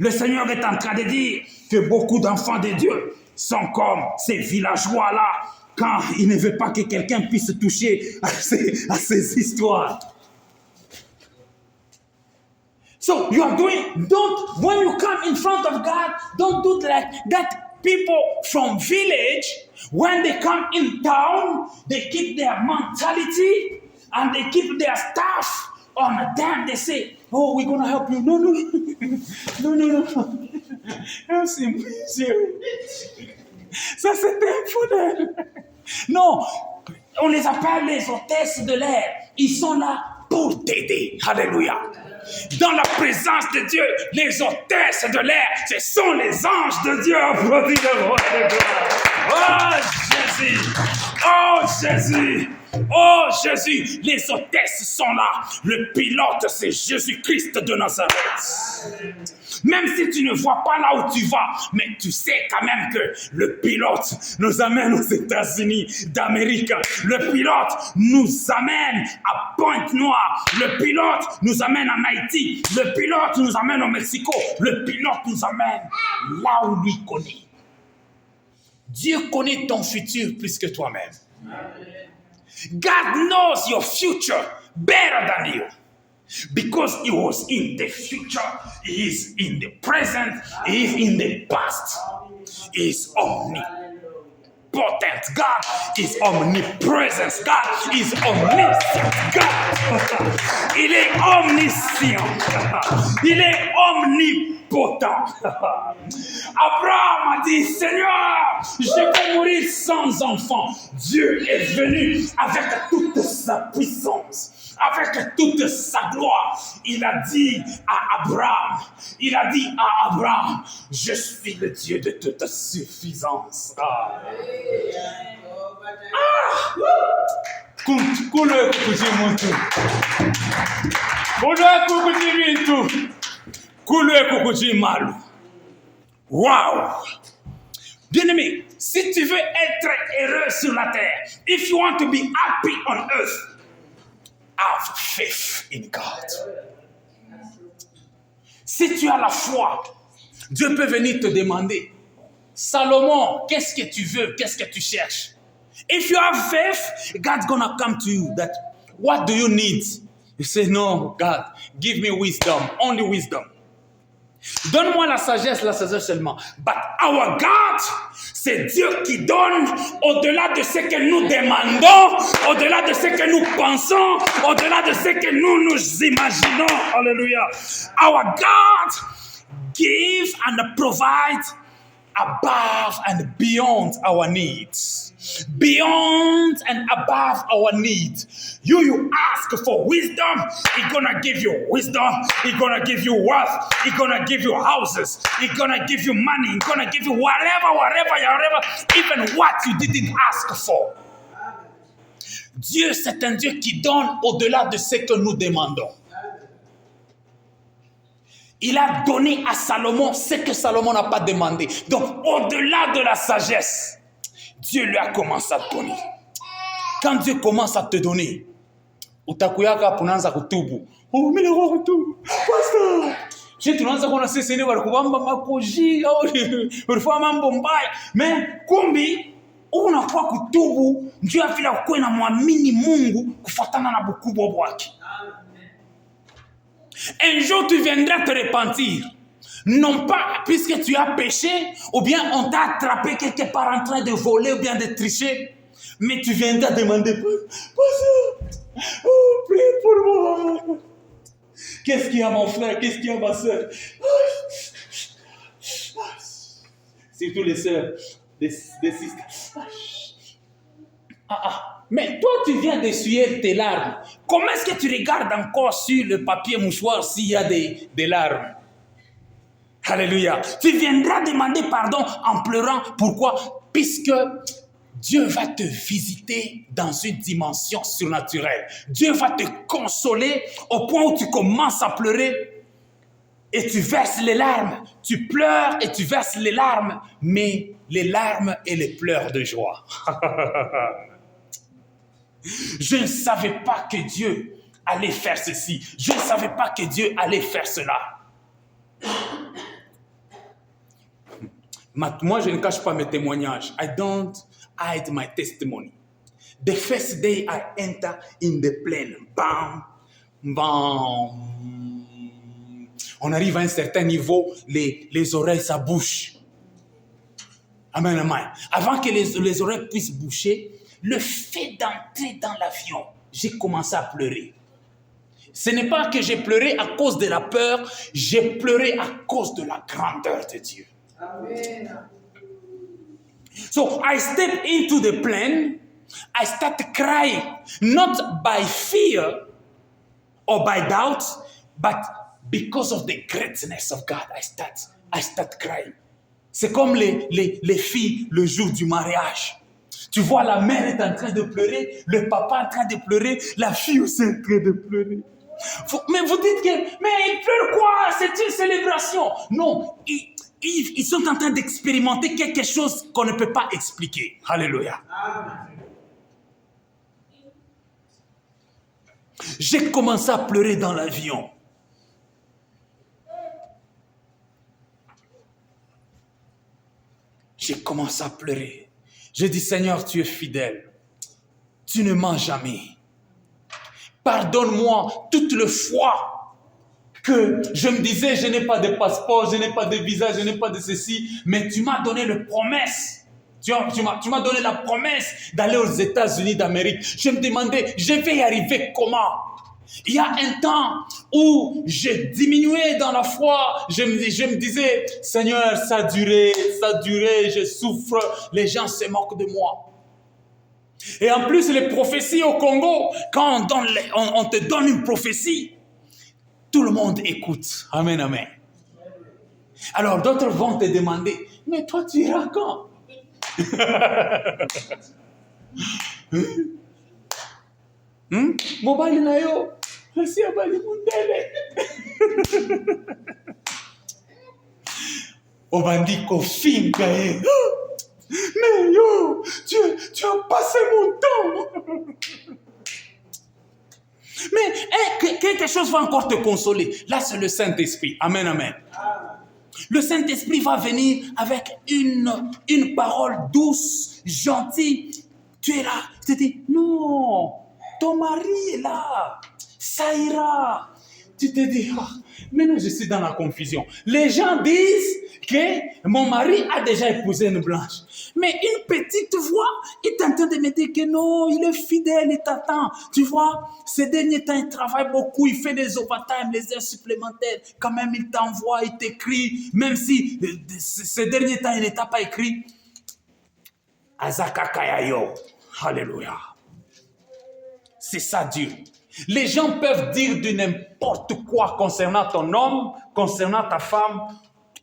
Le Seigneur est en train de dire que beaucoup d'enfants de Dieu sont comme ces villageois-là quand il ne veut pas que quelqu'un puisse toucher à ces histoires. So you are doing, when you come in front of God, don't do like that. People from village, when they come in town, they keep their mentality and they keep their stuff on them. They say, oh, we're going to help you. No. Help him, monsieur. Ça, c'est un fou. Non, on les appelle les hôtesses de l'air. Ils sont là pour t'aider. Alléluia. Dans la présence de Dieu, les hôtesses de l'air, ce sont les anges de Dieu. Applaudis le roi de gloire. Oh Jésus. Oh Jésus, les hôtesses sont là. Le pilote, c'est Jésus-Christ de Nazareth. Même si tu ne vois pas là où tu vas, mais tu sais quand même que le pilote nous amène aux États-Unis d'Amérique. Le pilote nous amène à Pointe-Noire. Le pilote nous amène en Haïti. Le pilote nous amène au Mexico. Le pilote nous amène là où lui connaît. Dieu connaît ton futur plus que toi-même. God knows your future better than you. Because he was in the future, he is in the present, he is in the past. He is omnipotent. God is omnipresent. God is omniscient. God, il est omniscient. Il est omnipotent. Abraham a dit, Seigneur, je vais mourir sans enfant. Dieu est venu avec toute sa puissance. Avec toute sa gloire, il a dit à Abraham, je suis le Dieu de toute suffisance. Kule kukujimuntu. Kule kukujimintu. Kule kukujimalu. Wow! Bien-aimé, si tu veux être heureux sur la terre, if you want to be happy on earth, have faith in God. Si tu as la foi, Dieu peut venir te demander, Salomon, qu'est-ce que tu veux, qu'est-ce que tu cherches? If you have faith, God's gonna come to you. That what do you need? You say, no, God, give me wisdom, only wisdom. Donne-moi la sagesse seulement. But our God, c'est Dieu qui donne au-delà de ce que nous demandons, au-delà de ce que nous pensons, au-delà de ce que nous imaginons. Alléluia. Our God gives and provides above and beyond our needs. Beyond and above our needs. You ask for wisdom, He's gonna give you wisdom. He's gonna give you wealth. He's gonna give you houses. He's gonna give you money. He's gonna give you whatever, even what you didn't ask for. Dieu, c'est un Dieu qui donne au-delà de ce que nous demandons. Il a donné à Salomon ce que Salomon n'a pas demandé. Donc, au-delà de la sagesse, Dieu lui a commencé à donner. Quand Dieu commence à te donner, utakuyaka punaanza kutubu. Oh, mimi leo kutubu. Pastor. Je tunaanza kuona sisi ni walikubamba makoji au ulifanya mambo mbaya. Mais kumbi unakuwa kutubu ndio vile uko na muamini Mungu kufuatana na bukubwa bwake. Un jour, tu viendras te repentir. Non pas puisque tu as péché, ou bien on t'a attrapé quelque part en train de voler ou bien de tricher, mais tu viendras demander, Pasteur, oh, prie pour moi. Qu'est-ce qu'il y a mon frère? Qu'est-ce qu'il y a ma soeur? Surtout les sœurs, des sisters. Mais toi, tu viens d'essuyer tes larmes. Comment est-ce que tu regardes encore sur le papier mouchoir s'il y a des larmes? Alléluia. Tu viendras demander pardon en pleurant. Pourquoi? Puisque Dieu va te visiter dans une dimension surnaturelle. Dieu va te consoler au point où tu commences à pleurer et tu verses les larmes. Tu pleures et tu verses les larmes, mais les larmes et les pleurs de joie. Je ne savais pas que Dieu allait faire ceci. Je ne savais pas que Dieu allait faire cela. Moi, je ne cache pas mes témoignages. I don't hide my testimony. The first day I enter in the plane, bam, bam. On arrive à un certain niveau, les oreilles, ça bouche. Amen, amen. Avant que les oreilles puissent boucher, le fait d'entrer dans l'avion, j'ai commencé à pleurer. Ce n'est pas que j'ai pleuré à cause de la peur, j'ai pleuré à cause de la grandeur de Dieu. Amen. So I stepped into the plane, I started crying, not by fear or by doubt, but because of the greatness of God, I start crying. C'est comme les filles le jour du mariage. Tu vois, la mère est en train de pleurer, le papa est en train de pleurer, la fille aussi est en train de pleurer. Mais vous dites que, mais ils pleurent quoi? C'est une célébration. Non, ils sont en train d'expérimenter quelque chose qu'on ne peut pas expliquer. Alléluia. J'ai commencé à pleurer dans l'avion. J'ai commencé à pleurer. J'ai dit, Seigneur, tu es fidèle. Tu ne mens jamais. Pardonne-moi toutes les fois que je me disais, je n'ai pas de passeport, je n'ai pas de visa, je n'ai pas de ceci, mais tu m'as donné la promesse. Tu m'as donné la promesse d'aller aux États-Unis d'Amérique. Je me demandais, je vais y arriver comment? Il y a un temps où je diminuais dans la foi, je me disais, Seigneur, ça a duré, je souffre, les gens se moquent de moi. Et en plus, les prophéties au Congo, quand on te donne une prophétie, tout le monde écoute. Amen, amen. Alors d'autres vont te demander, mais toi tu iras quand? Mobali na yo. Asi abali mundele. Obandi kofinga eh. Mais yo, tu as passé mon temps. Mais quelque chose va encore te consoler. Là, c'est le Saint-Esprit. Amen, amen. Le Saint-Esprit va venir avec une parole douce, gentille. Tu es là, tu te dis, non, ton mari est là, ça ira. Tu te dis, maintenant je suis dans la confusion. Les gens disent que mon mari a déjà épousé une blanche. Mais une petite voix est en train de me dire que non, il est fidèle, il t'attend. Tu vois, ces derniers temps, il travaille beaucoup, il fait des overtime, les heures supplémentaires. Quand même, il t'envoie, il t'écrit. Même si ces derniers temps, il ne t'a pas écrit. Azaka Kayayo. Alléluia. C'est ça Dieu. Les gens peuvent dire de n'importe quoi concernant ton homme, concernant ta femme.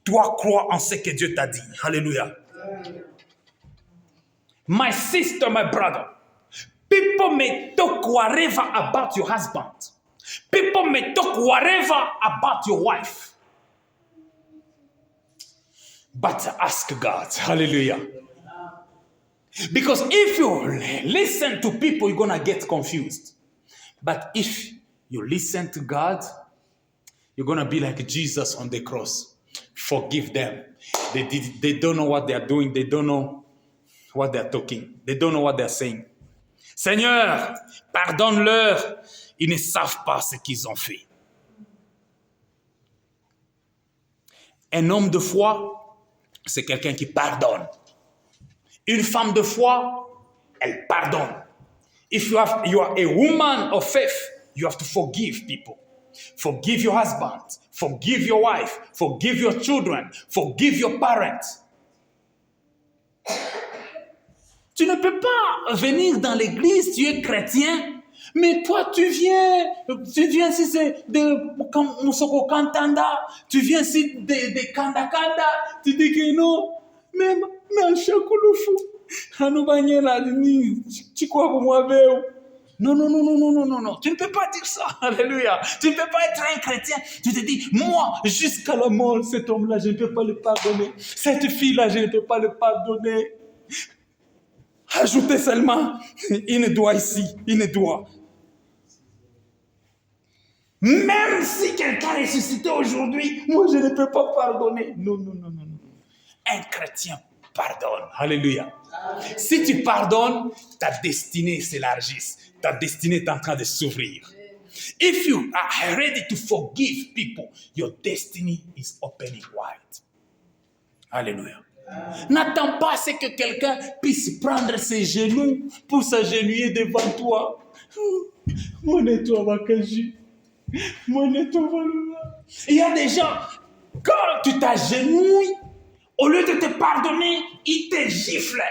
Toi, crois en ce que Dieu t'a dit. Alléluia. My sister, my brother, people may talk whatever about your husband. People may talk whatever about your wife. But ask God. Hallelujah. Because if you listen to people, you're going to get confused. But if you listen to God, you're going to be like Jesus on the cross. Forgive them. They don't know what they are doing. They don't know what they are talking. They don't know what they are saying. Seigneur, pardonne-leur. Ils ne savent pas ce qu'ils ont fait. Un homme de foi, c'est quelqu'un qui pardonne. Une femme de foi, elle pardonne. If you are a woman of faith, you have to forgive people. Forgive your husband. Forgive your wife. Forgive your children. Forgive your parents. Tu ne peux pas venir dans l'église, tu es chrétien, mais toi tu viens si c'est de Musoko Kantanda, tu viens si de Kanda Kanda, tu dis que non, même Shakulufu, Hanubanyela, tu crois pour moi, non, tu ne peux pas dire ça, alléluia, tu ne peux pas être un chrétien, tu te dis, moi, jusqu'à la mort, cet homme-là, je ne peux pas le pardonner, cette fille-là, je ne peux pas le pardonner. Ajoutez seulement une doigt ici, une doigt. Même si quelqu'un est ressuscité aujourd'hui, moi je ne peux pas pardonner. Non. Un chrétien pardonne. Alléluia. Si tu pardonnes, ta destinée s'élargit. Ta destinée est en train de s'ouvrir. If you are ready to forgive people, your destiny is opening wide. Alléluia. N'attends pas ce que quelqu'un puisse prendre ses genoux pour s'agenouiller devant toi. Il y a des gens, quand tu t'agenouilles, au lieu de te pardonner, ils te giflent.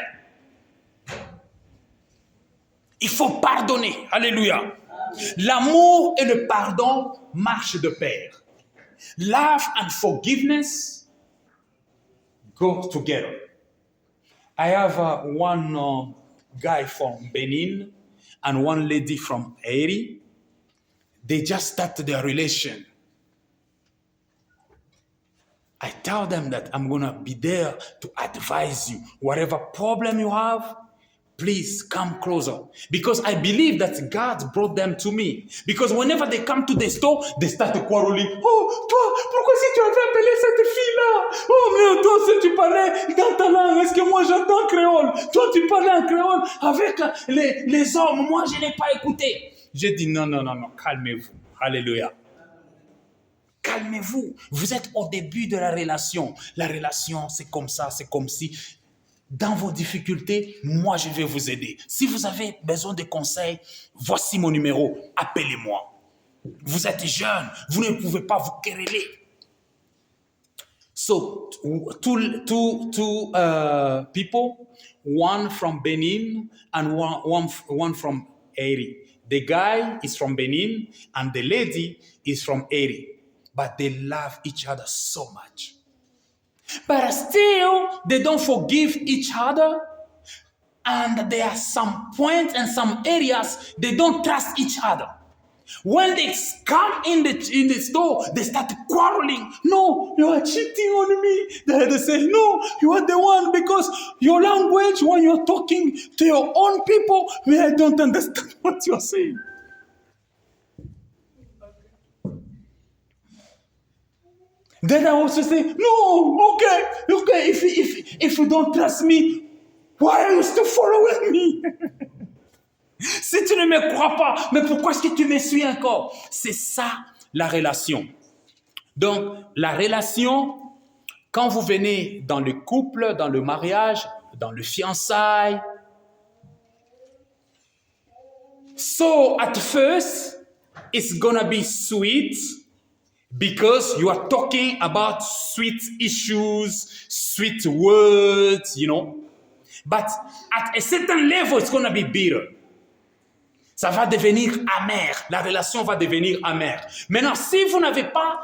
Il faut pardonner. Alléluia. L'amour et le pardon marchent de pair. Love and forgiveness go together. I have one guy from Benin and one lady from Haiti. They just started their relation. I tell them that I'm going to be there to advise you. Whatever problem you have, please come closer. Because I believe that God brought them to me. Because whenever they come to the store, they start quarreling. Oh, toi, pourquoi si tu avais appelé cette fille-là? Oh, mais toi, si tu parlais dans ta langue, est-ce que moi j'entends créole? Toi, tu parlais en créole avec les hommes. Moi, je n'ai pas écouté. J'ai dit non, calmez-vous. Alléluia. Calmez-vous. Vous êtes au début de la relation. La relation, c'est comme ça, c'est comme si. Dans vos difficultés, moi, je vais vous aider. Si vous avez besoin de conseils, voici mon numéro. Appelez-moi. Vous êtes jeune, vous ne pouvez pas vous quereller. So, two people, one from Benin and one from Haiti. The guy is from Benin and the lady is from Haiti. But they love each other so much. But still, they don't forgive each other. and there are some points and some areas they don't trust each other. When they come in the store, they start quarreling. No, you are cheating on me. They say, no, you are the one because your language, when you're talking to your own people, I don't understand what you're saying. Then I also say, no, okay, if you don't trust me, why are you still following me? Si tu ne me crois pas, mais pourquoi est-ce que tu me suis encore? C'est ça la relation. Donc, la relation, quand vous venez dans le couple, dans le mariage, dans le fiançailles, so at first, it's gonna be sweet because you are talking about sweet issues, sweet words, you know. But at a certain level, it's gonna be bitter. Ça va devenir amer. La relation va devenir amère. Maintenant, si vous n'avez pas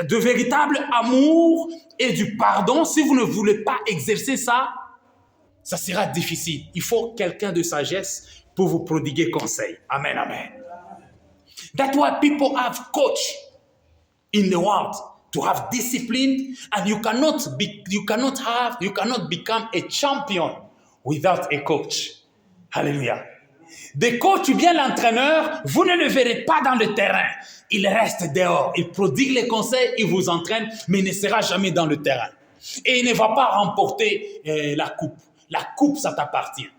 de véritable amour et du pardon, si vous ne voulez pas exercer ça, ça sera difficile. Il faut quelqu'un de sagesse pour vous prodiguer conseil. Amen, amen. That's why people have coach in the world to have discipline, and you cannot become a champion without a coach. Alléluia. Des coachs ou bien l'entraîneur, vous ne le verrez pas dans le terrain. Il reste dehors. Il prodigue les conseils, il vous entraîne, mais il ne sera jamais dans le terrain. Et il ne va pas remporter la coupe. La coupe, ça t'appartient.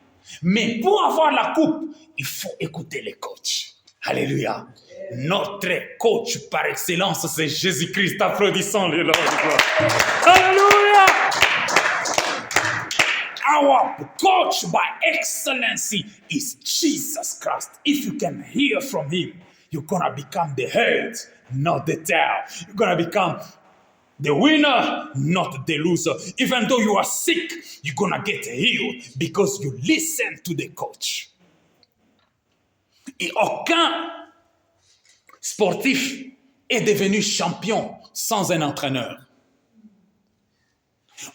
Mais pour avoir la coupe, il faut écouter les coachs. Alléluia. Notre coach par excellence, c'est Jésus-Christ. Applaudissons le Lord. Alléluia. Our coach by excellency is Jesus Christ. If you can hear from him, you're going to become the head, not the tail. You're going to become the winner, not the loser. Even though you are sick, you're going to get healed because you listen to the coach. Et aucun sportif est devenu champion sans un entraîneur.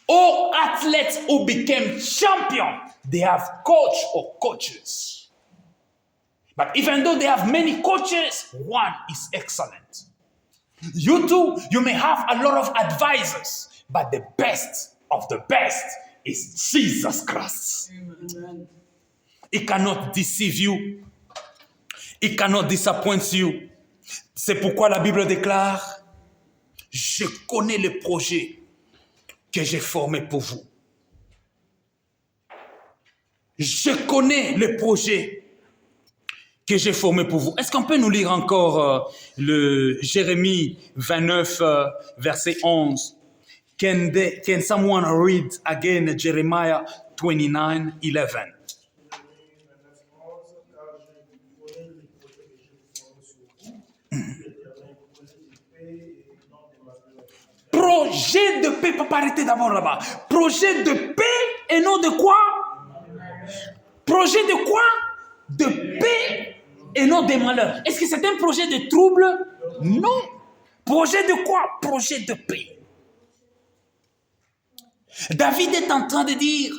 All athletes who became champion, they have coach or coaches. But even though they have many coaches, one is excellent. You too, you may have a lot of advisors, but the best of the best is Jesus Christ. Amen. He cannot deceive you. He cannot disappoint you. C'est pourquoi la Bible déclare, je connais le projet que j'ai formé pour vous. Je connais le projet que j'ai formé pour vous. Est-ce qu'on peut nous lire encore le Jérémie 29, verset 11? Can someone read again Jeremiah 29, 11? Projet de paix, papa, arrêtez d'abord là-bas. Projet de paix et non de quoi? Projet de quoi? De paix et non de malheur. Est-ce que c'est un projet de trouble? Non. Projet de quoi? Projet de paix. David est en train de dire,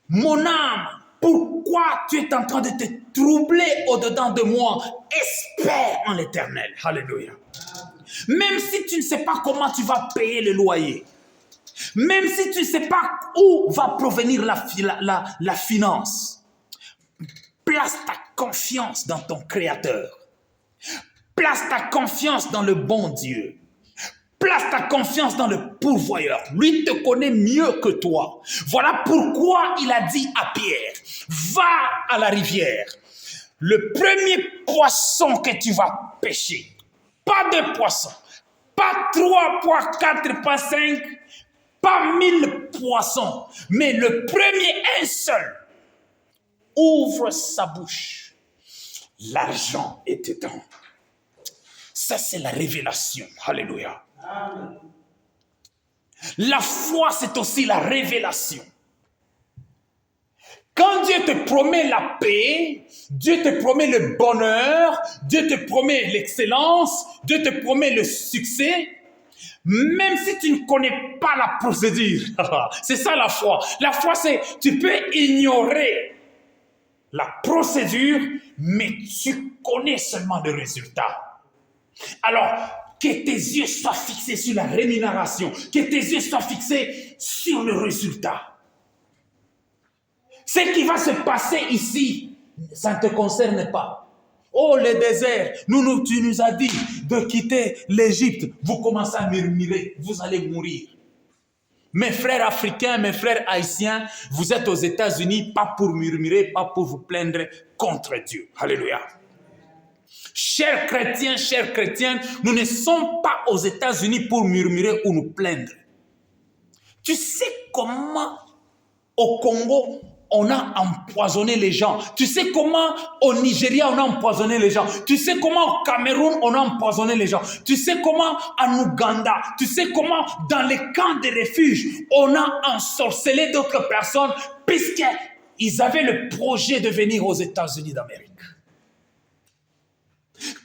mon âme, pourquoi tu es en train de te troubler au-dedans de moi? Espère en l'Éternel. Alléluia. Même si tu ne sais pas comment tu vas payer le loyer, même si tu ne sais pas où va provenir la finance, place ta confiance dans ton Créateur. Place ta confiance dans le bon Dieu. Place ta confiance dans le pourvoyeur. Lui te connaît mieux que toi. Voilà pourquoi il a dit à Pierre, va à la rivière. Le premier poisson que tu vas pêcher, pas 2 poissons, pas 3, pas 4, pas 5, pas 1000 poissons, mais le premier, un seul, ouvre sa bouche. L'argent est dedans. Ça, c'est la révélation. Alléluia. Amen. La foi, c'est aussi la révélation. Quand Dieu te promet la paix, Dieu te promet le bonheur, Dieu te promet l'excellence, Dieu te promet le succès, Même si tu ne connais pas la procédure. C'est ça la foi. La foi, c'est tu peux ignorer la procédure, mais tu connais seulement le résultat. Alors, que tes yeux soient fixés sur la rémunération, que tes yeux soient fixés sur le résultat. Ce qui va se passer ici, ça ne te concerne pas. Oh, le désert, tu nous as dit de quitter l'Égypte. Vous commencez à murmurer, vous allez mourir. Mes frères africains, mes frères haïtiens, vous êtes aux États-Unis, pas pour murmurer, pas pour vous plaindre contre Dieu. Alléluia. Chers chrétiens, chères chrétiennes, nous ne sommes pas aux États-Unis pour murmurer ou nous plaindre. Tu sais comment au Congo, on a empoisonné les gens. Tu sais comment au Nigeria, on a empoisonné les gens. Tu sais comment au Cameroun, on a empoisonné les gens. Tu sais comment en Ouganda, tu sais comment dans les camps de refuge, on a ensorcelé d'autres personnes puisqu'ils avaient le projet de venir aux États-Unis d'Amérique.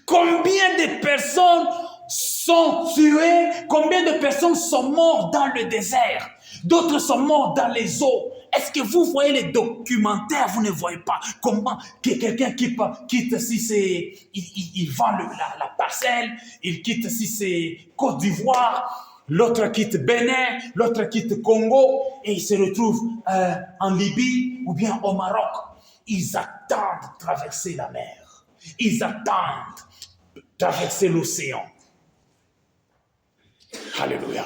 Combien de personnes sont tuées? Combien de personnes sont mortes dans le désert? D'autres sont morts dans les eaux. Est-ce que vous voyez les documentaires? Vous ne voyez pas comment quelqu'un quitte si c'est... Il vend la parcelle, il quitte si c'est Côte d'Ivoire, l'autre quitte Bénin, l'autre quitte Congo, et il se retrouve en Libye ou bien au Maroc. Ils attendent de traverser la mer. Ils attendent de traverser l'océan. Alléluia.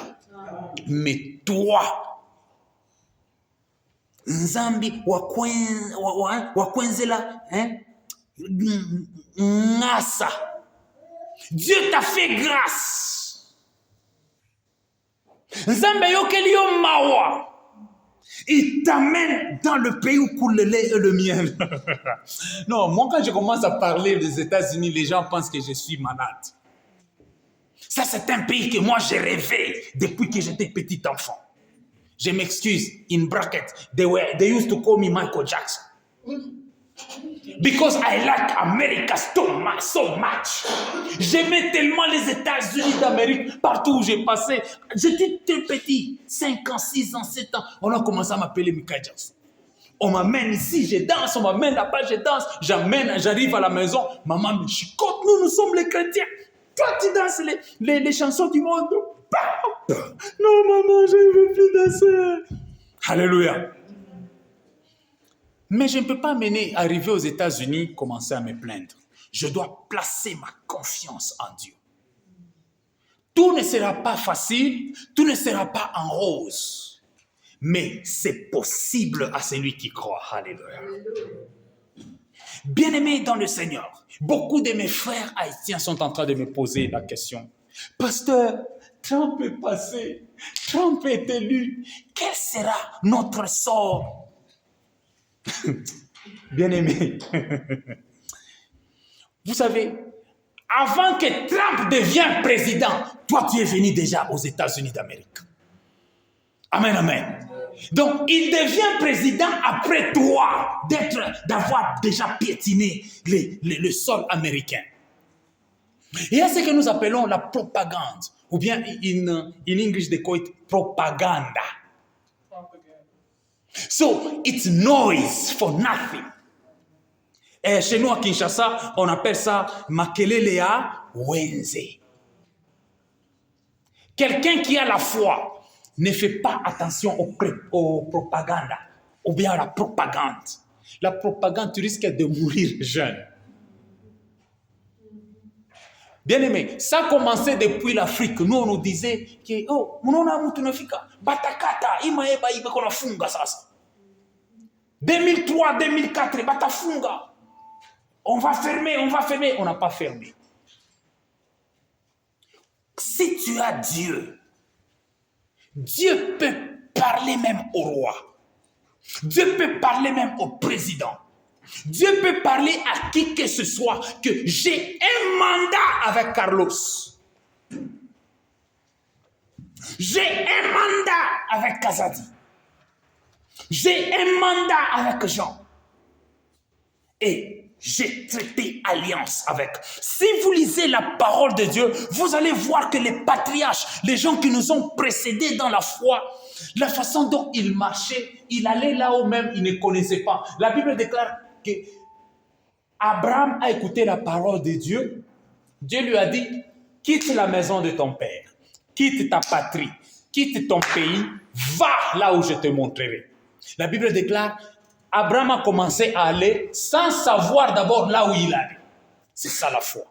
Mais toi, Nzambi wakwenzela ngasa. Dieu t'a fait grâce. Nzambe yokeli yo mawa. Il t'amène dans le pays où coule le lait et le miel. Non, moi quand je commence à parler des États-Unis, les gens pensent que je suis malade. Ça, c'est un pays que moi, j'ai rêvé depuis que j'étais petit enfant. Je m'excuse, in bracket, they used to call me Michael Jackson. Because I like America so much. J'aimais tellement les États-Unis d'Amérique, partout où j'ai passé. J'étais tout petit, 5 ans, 6 ans, 7 ans. On a commencé à m'appeler Michael Jackson. On m'amène ici, je danse, on m'amène là-bas, je danse. J'arrive à la maison, maman me chicote, nous sommes les chrétiens. Toi, tu danses les chansons du monde. Non, maman, je ne veux plus danser. Alléluia. Mais je ne peux pas arriver aux États-Unis, commencer à me plaindre. Je dois placer ma confiance en Dieu. Tout ne sera pas facile, tout ne sera pas en rose. Mais c'est possible à celui qui croit. Alléluia. Bien-aimés dans le Seigneur, beaucoup de mes frères haïtiens sont en train de me poser la question. Pasteur, Trump est passé, Trump est élu. Quel sera notre sort? Bien-aimés, vous savez, avant que Trump devienne président, toi tu es venu déjà aux États-Unis d'Amérique. Amen, amen. Donc, il devient président après toi, d'avoir déjà piétiné le sol américain. Il y a ce que nous appelons la propagande, ou bien in English they call it propaganda. So, it's noise for nothing. Et chez nous à Kinshasa, on appelle ça makelelea wenze. Quelqu'un qui a la foi ne fait pas attention aux propagandes ou bien à la propagande. La propagande, tu risques de mourir jeune. Bien-aimé, ça a commencé depuis l'Afrique. Nous, on nous disait que, oh, mnona mtu nafika, batakata, imaeba ibekona funga sasa. 2003, 2004, batafunga. On va fermer. On n'a pas fermé. Si tu as Dieu, Dieu peut parler même au roi. Dieu peut parler même au président. Dieu peut parler à qui que ce soit que j'ai un mandat avec Carlos. J'ai un mandat avec Kazadi. J'ai un mandat avec Jean. Et j'ai traité alliance avec. Si vous lisez la parole de Dieu, vous allez voir que les patriarches, les gens qui nous ont précédés dans la foi, la façon dont ils marchaient, ils allaient là où même ils ne connaissaient pas. La Bible déclare que Abraham a écouté la parole de Dieu. Dieu lui a dit, quitte la maison de ton père, quitte ta patrie, quitte ton pays, va là où je te montrerai. La Bible déclare, Abraham a commencé à aller sans savoir d'abord là où il allait. C'est ça la foi.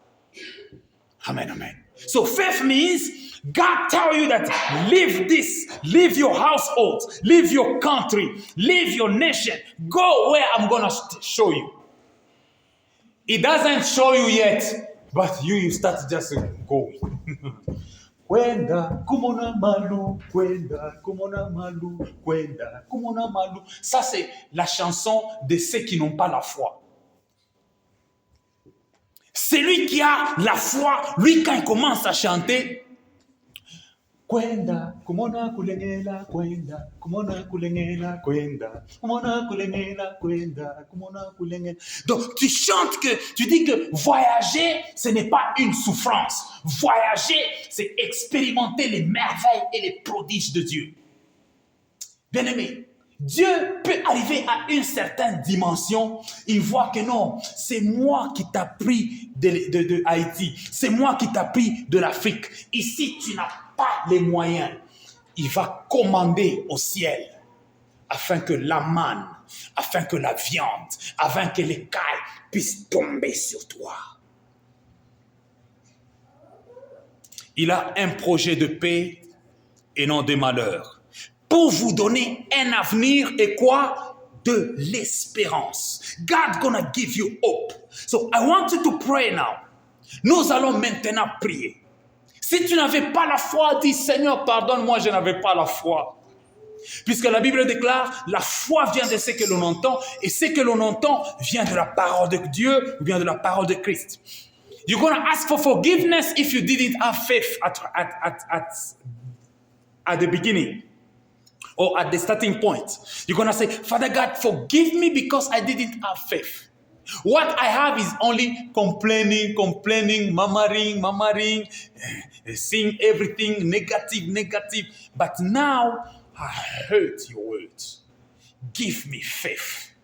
Amen, amen. So faith means God tell you that leave this, leave your household, leave your country, leave your nation, go where I'm going to show you. It doesn't show you yet, but you start just going. Kwenda kumona malu, kwenda kumona malu, kwenda kumona malu. Ça c'est la chanson de ceux qui n'ont pas la foi. Celui qui a la foi, lui quand il commence à chanter, kwenda kumona kulengela, kwenda kumona kulengela, kwenda kumona kulengela, kwenda kumona kulengela. Donc tu chantes que, tu dis que voyager, ce n'est pas une souffrance. Voyager, c'est expérimenter les merveilles et les prodiges de Dieu. Bien-aimé, Dieu peut arriver à une certaine dimension, il voit que non, c'est moi qui t'ai pris de Haïti, c'est moi qui t'ai pris de l'Afrique. Ici, tu n'as pas les moyens. Il va commander au ciel afin que la manne, afin que la viande, afin que les cailles puissent tomber sur toi. Il a un projet de paix et non de malheur, pour vous donner un avenir et quoi? De l'espérance. God gonna give you hope. So I want you to pray now. Nous allons maintenant prier. Si tu n'avais pas la foi, dis Seigneur, pardonne-moi, je n'avais pas la foi. Puisque la Bible déclare, la foi vient de ce que l'on entend, et ce que l'on entend vient de la parole de Dieu, ou bien de la parole de Christ. You're going to ask for forgiveness if you didn't have faith at the beginning. Or at the starting point. You're going to say, Father God, forgive me because I didn't have faith. What I have is only complaining, murmuring, seeing everything negative. But now, I heard your words. Give me faith.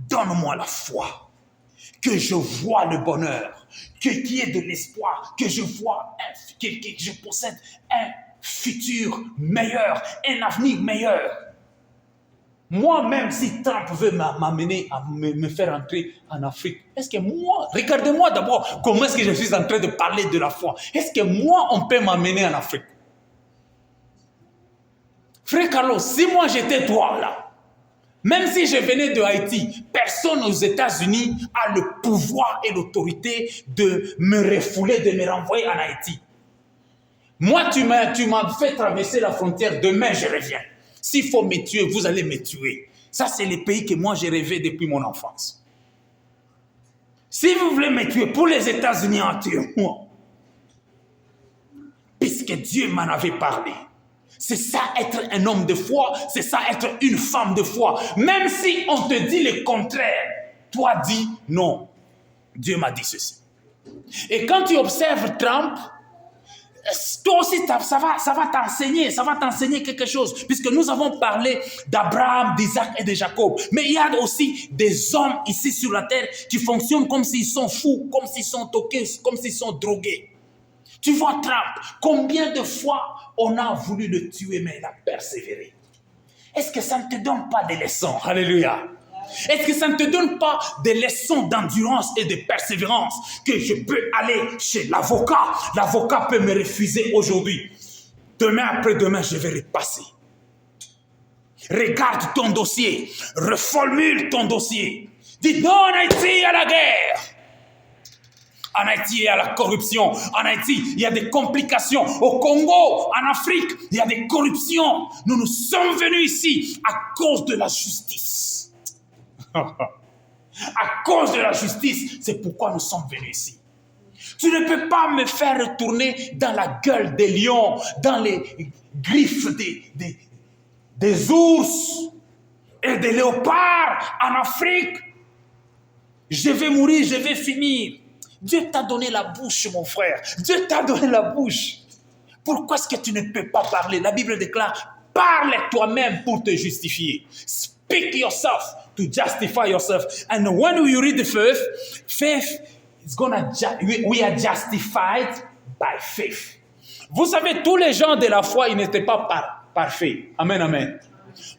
Donne-moi la foi. Que je vois le bonheur. Qu'il y ait de l'espoir. Que je vois, que je possède un futur meilleur, un avenir meilleur. Moi-même, si Trump veut m'amener à me faire entrer en Afrique, est-ce que moi, regardez-moi d'abord comment est-ce que je suis en train de parler de la foi. Est-ce que moi, on peut m'amener en Afrique? Frère Carlos, si moi j'étais toi là, même si je venais de Haïti, personne aux États-Unis a le pouvoir et l'autorité de me refouler, de me renvoyer en Haïti. Moi, tu m'as fait traverser la frontière, demain je reviens. S'il faut me tuer, vous allez me tuer. Ça, c'est le pays que moi j'ai rêvé depuis mon enfance. Si vous voulez me tuer, pour les États-Unis, tuez-moi. Puisque Dieu m'en avait parlé. C'est ça être un homme de foi, c'est ça être une femme de foi. Même si on te dit le contraire, toi dis non. Dieu m'a dit ceci. Et quand tu observes Trump, toi aussi, ça va t'enseigner quelque chose. Puisque nous avons parlé d'Abraham, d'Isaac et de Jacob. Mais il y a aussi des hommes ici sur la terre qui fonctionnent comme s'ils sont fous, comme s'ils sont toqués, comme s'ils sont drogués. Tu vois Trump, combien de fois on a voulu le tuer, mais il a persévéré. Est-ce que ça ne te donne pas des leçons? Alléluia. Est-ce que ça ne te donne pas des leçons d'endurance et de persévérance que je peux aller chez l'avocat? L'avocat peut me refuser aujourd'hui. Demain, après-demain, je vais repasser. Regarde ton dossier. Reformule ton dossier. Dis non, en Haïti, à la guerre. En Haïti, il y a la corruption. En Haïti, il y a des complications. Au Congo, en Afrique, il y a des corruptions. Nous sommes venus ici à cause de la justice. À cause de la justice, c'est pourquoi nous sommes venus ici. Tu ne peux pas me faire retourner dans la gueule des lions, dans les griffes des ours et des léopards en Afrique. je vais mourir, je vais finir. Dieu t'a donné la bouche, mon frère. Dieu t'a donné la bouche. Pourquoi est-ce que tu ne peux pas parler? La Bible déclare, parle toi-même pour te justifier. Speak yourself to justify yourself. And when you read the faith is we are justified by faith. Vous savez, tous les gens de la foi, ils n'étaient pas parfaits. Amen, amen.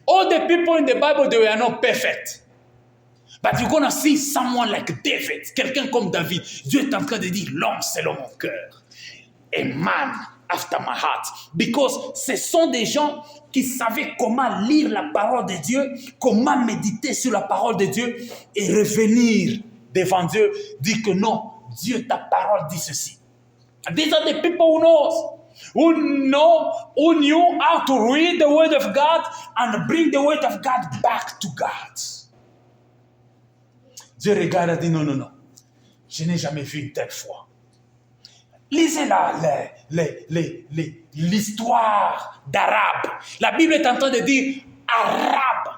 All the people in the Bible, they were not perfect. But you're going to see someone like David, quelqu'un comme David. Dieu est en train de dire, l'homme selon mon cœur. A man after my heart. Because ce sont des gens qui savaient comment lire la parole de Dieu, comment méditer sur la parole de Dieu et revenir devant Dieu, dire que non, Dieu, ta parole dit ceci. These are the people who knew how to read the word of God and bring the word of God back to God. Dieu regarde et dit non, je n'ai jamais vu une telle foi. Lisez l'histoire d'Arabe. La Bible est en train de dire Arabe,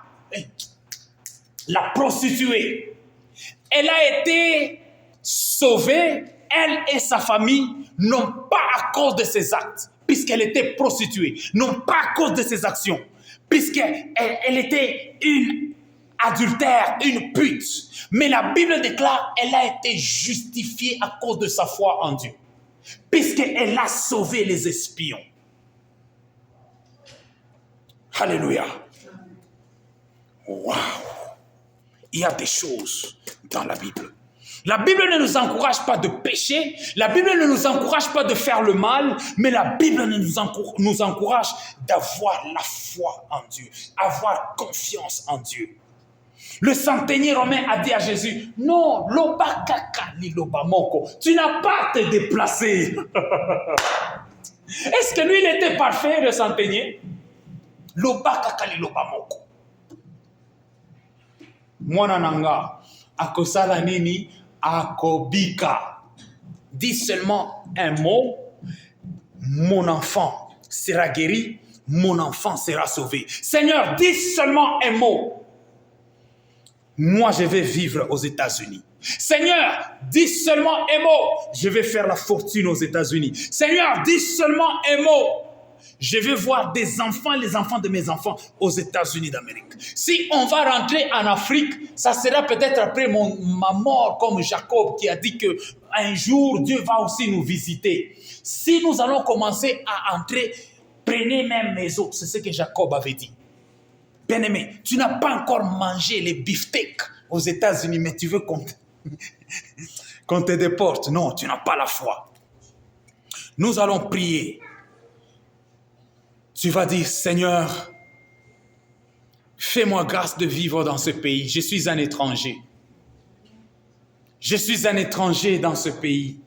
la prostituée. Elle a été sauvée, elle et sa famille, non pas à cause de ses actes, puisqu'elle était prostituée, non pas à cause de ses actions, puisqu'elle était une adultère, une pute. Mais la Bible déclare qu'elle a été justifiée à cause de sa foi en Dieu, puisqu'elle a sauvé les espions. Alléluia. Waouh. Il y a des choses dans la Bible. La Bible ne nous encourage pas de pécher, la Bible ne nous encourage pas de faire le mal, mais la Bible nous encourage d'avoir la foi en Dieu, avoir confiance en Dieu. Le centenier romain a dit à Jésus, non, loba kaka ni loba moko, tu n'as pas à te déplacer. Est-ce que lui, il était parfait, le centenier? Loba kaka ni loba moko. Mwana nanga, akosala nini, akobika. Dis seulement un mot, mon enfant sera guéri, mon enfant sera sauvé. Seigneur, dis seulement un mot. Moi, je vais vivre aux États-Unis. Seigneur, dis seulement un mot. Je vais faire la fortune aux États-Unis. Seigneur, dis seulement un mot. Je vais voir des enfants, les enfants de mes enfants aux États-Unis d'Amérique. Si on va rentrer en Afrique, ça sera peut-être après ma mort, comme Jacob qui a dit qu'un jour, Dieu va aussi nous visiter. Si nous allons commencer à entrer, prenez même mes os. C'est ce que Jacob avait dit. Bien-aimé, tu n'as pas encore mangé les beefsteaks aux États-Unis, mais tu veux qu'on te déporte. Non, tu n'as pas la foi. Nous allons prier. Tu vas dire, Seigneur, fais-moi grâce de vivre dans ce pays. Je suis un étranger. Je suis un étranger dans ce pays.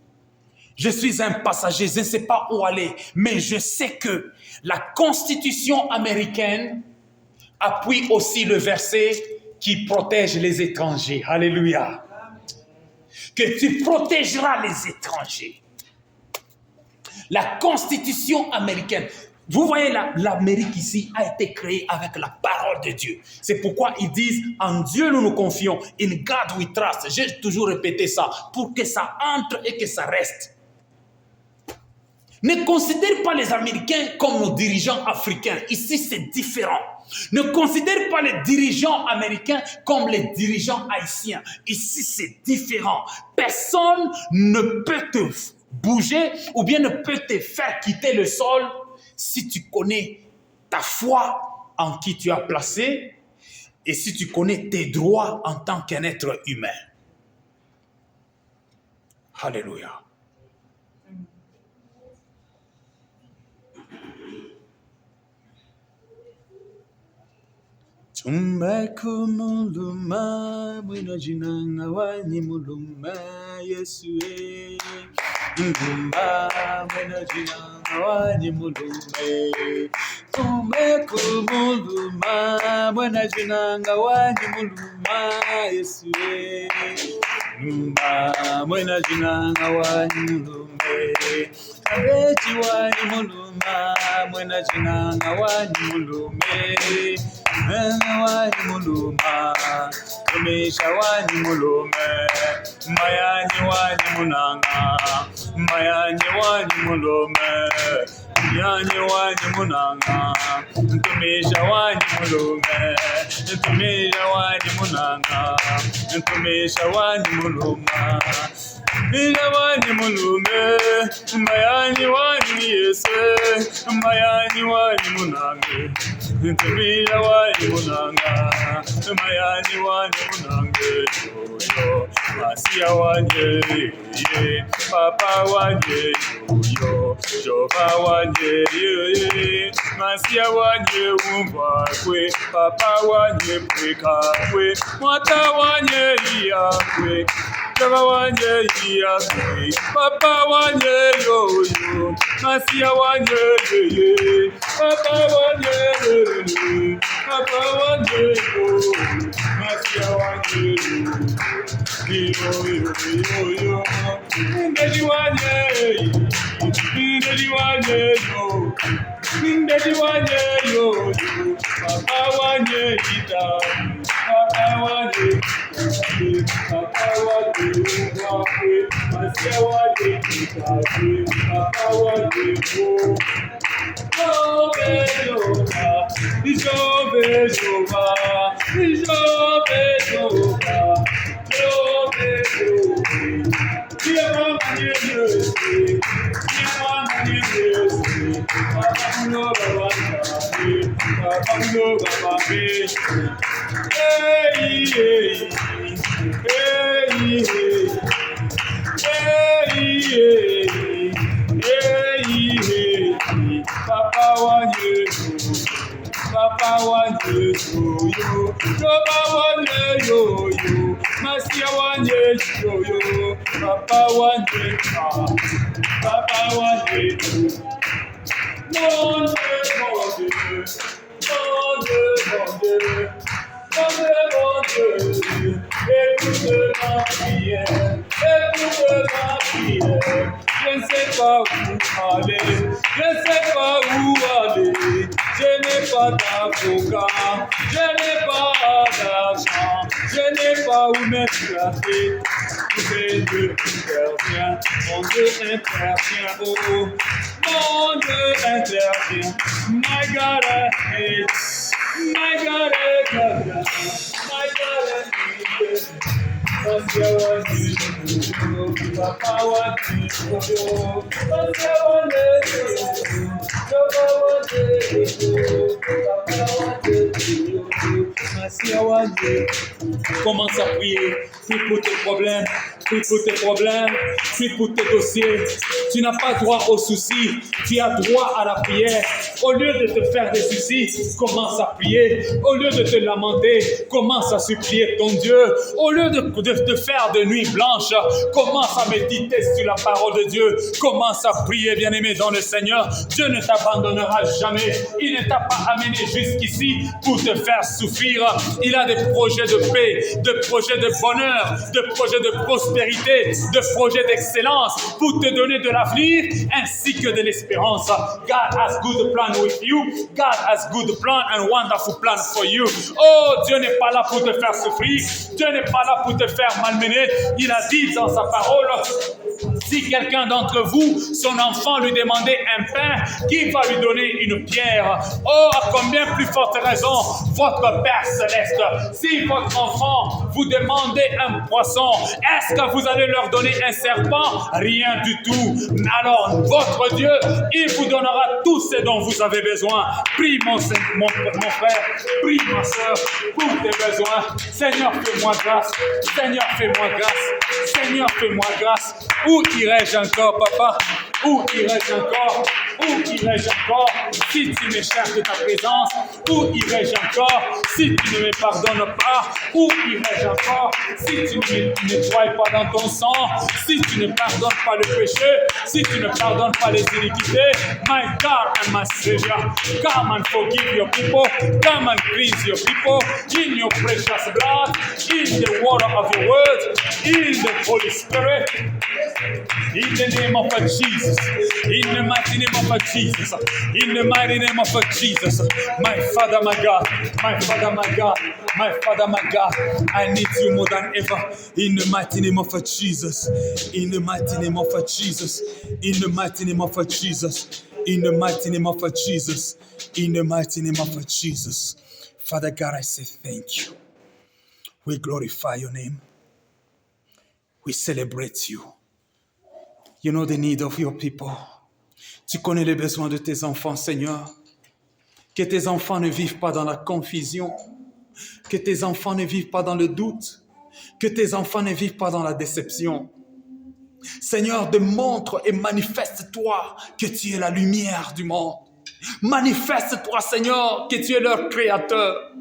Je suis un passager, je ne sais pas où aller, mais je sais que la Constitution américaine appuie aussi le verset qui protège les étrangers. Alléluia. Que tu protégeras les étrangers. La Constitution américaine. Vous voyez, l'Amérique ici a été créée avec la parole de Dieu. C'est pourquoi ils disent, en Dieu nous nous confions. In God we trust. J'ai toujours répété ça pour que ça entre et que ça reste. Ne considère pas les Américains comme nos dirigeants africains. Ici, c'est différent. Ne considère pas les dirigeants américains comme les dirigeants haïtiens. Ici, c'est différent. Personne ne peut te bouger ou bien ne peut te faire quitter le sol si tu connais ta foi en qui tu as placé et si tu connais tes droits en tant qu'un être humain. Alléluia. Tumbaku muluma mwina jinanga wanyi muluma Yesue. Muluma mwina jinanga wanyi mulume. Tumbaku muluma mwina jinanga wanyi muluma Yesue. Muluma mwina jinanga wanyi mulume. Abechi wanyi muluma mwina jinanga wanyi mulume. wani muluma, tumisha wani mulume, mayani wani munanga, mayani wani mulume, yani wani munanga, tumisha wani mulume, tumisha wani munanga, tumisha wani muluma. Mila wani mulume, mayani wani yese, mayani wani munange. Mila wani munanga, mayani wani munange. Yo, Masia wanye, ye, Papa wanye, yo, Jova wanye, ye, Masia wanye umba kwe, Papa wanye pweka kwe, Mwata wanye iya kwe. Java wanye iya, Papa wanye yo yo, Masia wanye ye, Papa wanye ye, Papa wanye yo, Masia wanye yo, Ndedi wanye, Ndedi wanye yo, Ndedi wanye yo, Papa wanye ita, Papa wanye. Papa wanye wakwe, Masia wanye itaje, Papa wanye wo. Jove Jova, Jove Jova, Jove Jova, Jove Jove. Diama manyese, Diama manyese, Papa no babane, Papa no babane. Hey hey, hey hey, hey hey, Papa wanye, Papa wanye yo, Papa wanye yo yo, Masia wanye yo yo, Papa wanye Papa wanye yo. Mon Dieu, mon Dieu, mon Dieu, mon Dieu, écoute ma prière, écoute ma prière. Je ne sais pas où aller, je ne sais pas où aller. Je n'ai pas d'avocat, je n'ai pas d'argent, je n'ai pas où mettre la tête. Mais Dieu intervient, mon Dieu intervient, oh, mon Dieu intervient. My God I hate, my God I love, my God I need. Masia wanye yo, Papa wanye yo, Masia wanye yo, Papa wanye yo, Papa wanye yo, Masia wanye. Commence à prier, prie pour tes problèmes, prie pour tes problèmes, prie pour tes dossiers. Tu n'as pas droit aux soucis, tu as droit à la prière. Au lieu de te faire des soucis, commence à prier. Au lieu de te lamenter, commence à supplier ton Dieu. Au lieu de te faire de nuit blanche, commence à méditer sur la parole de Dieu. Commence à prier, bien-aimé dans le Seigneur. Dieu ne t'abandonnera jamais. Il ne t'a pas amené jusqu'ici pour te faire souffrir. Il a des projets de paix, de projets de bonheur, de projets de prospérité, de projets d'excellence pour te donner de l'avenir ainsi que de l'espérance. God has good plan with you. God has good plan and wonderful plan for you. Oh, Dieu n'est pas là pour te faire souffrir. Dieu n'est pas là pour te faire malmener. Il a dit dans sa parole, si quelqu'un d'entre vous, son enfant lui demandait un pain, qui va lui donner une pierre? Oh, à combien plus forte raison, votre Père Céleste, si votre enfant vous demandait un poisson, est-ce que vous allez leur donner un serpent? Rien du tout. Alors, votre Dieu, il vous donnera tout ce dont vous avez besoin. Prie mon frère, prie ma soeur, pour tes besoins. Seigneur, fais-moi grâce. Seigneur, fais-moi grâce. Seigneur, fais-moi grâce. Où irai-je encore, papa? Où irai-je encore? Où irai-je encore si tu m'échappes de ta présence? Où irai-je encore si tu ne me pardonnes pas? Où irai-je encore si tu ne me nettoies pas dans ton sang? Si tu ne pardonnes pas le péché? Si tu ne pardonnes pas les iniquités? My God and my Savior, come and forgive your people. Come and cleanse your people in your precious blood, in the water of your word, in the Holy Spirit. In the name of Jesus. Jesus. In the mighty name of Jesus. In the mighty name of Jesus. My Father, my God. My Father, my God. My Father, my God. I need you more than ever. In the mighty name of Jesus. In the mighty name of Jesus. In the mighty name of Jesus. In the mighty name of Jesus. In the mighty name of Jesus. Father God, I say thank you. We glorify your name. We celebrate you. You know the need of your people. Tu connais les besoins de tes enfants, Seigneur. Que tes enfants ne vivent pas dans la confusion. Que tes enfants ne vivent pas dans le doute. Que tes enfants ne vivent pas dans la déception. Seigneur, démontre et manifeste-toi que tu es la lumière du monde. Manifeste-toi, Seigneur, que tu es leur créateur.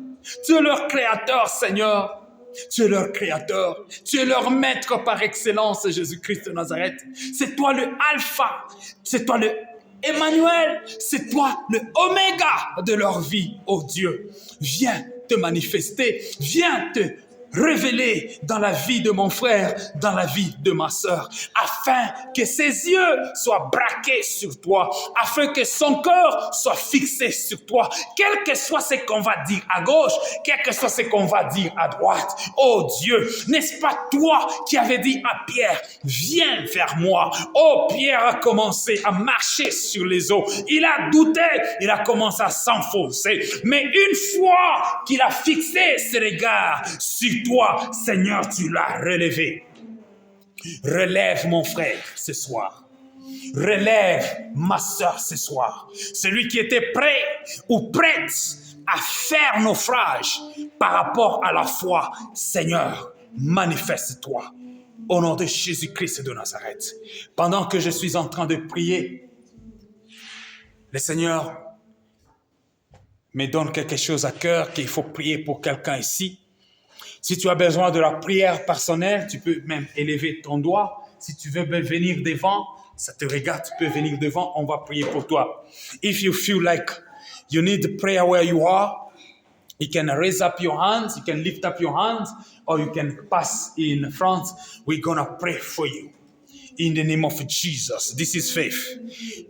Tu es leur créateur, Seigneur. Tu es leur créateur. Tu es leur maître par excellence, Jésus-Christ de Nazareth. C'est toi le Alpha. C'est toi le Emmanuel. C'est toi le Oméga de leur vie, oh Dieu. Viens te manifester. Viens te révéler dans la vie de mon frère, dans la vie de ma sœur, afin que ses yeux soient braqués sur toi, afin que son cœur soit fixé sur toi, quel que soit ce qu'on va dire à gauche, quel que soit ce qu'on va dire à droite. Oh Dieu, n'est-ce pas toi qui avais dit à Pierre, viens vers moi. Oh, Pierre a commencé à marcher sur les eaux. Il a douté, il a commencé à s'enfoncer. Mais une fois qu'il a fixé ses regards sur toi, Seigneur, tu l'as relevé. Relève mon frère ce soir. Relève ma sœur ce soir. Celui qui était prêt ou prête à faire naufrage par rapport à la foi, Seigneur, manifeste-toi. Au nom de Jésus-Christ de Nazareth. Pendant que je suis en train de prier, le Seigneur me donne quelque chose à cœur qu'il faut prier pour quelqu'un ici. Si tu as besoin de la prière personnelle, tu peux même élever ton doigt. Si tu veux venir devant, ça te regarde, tu peux venir devant, on va prier pour toi. If you feel like you need prayer where you are, you can raise up your hands, you can lift up your hands, or you can pass in front. We're going to pray for you. In the name of Jesus. This is faith.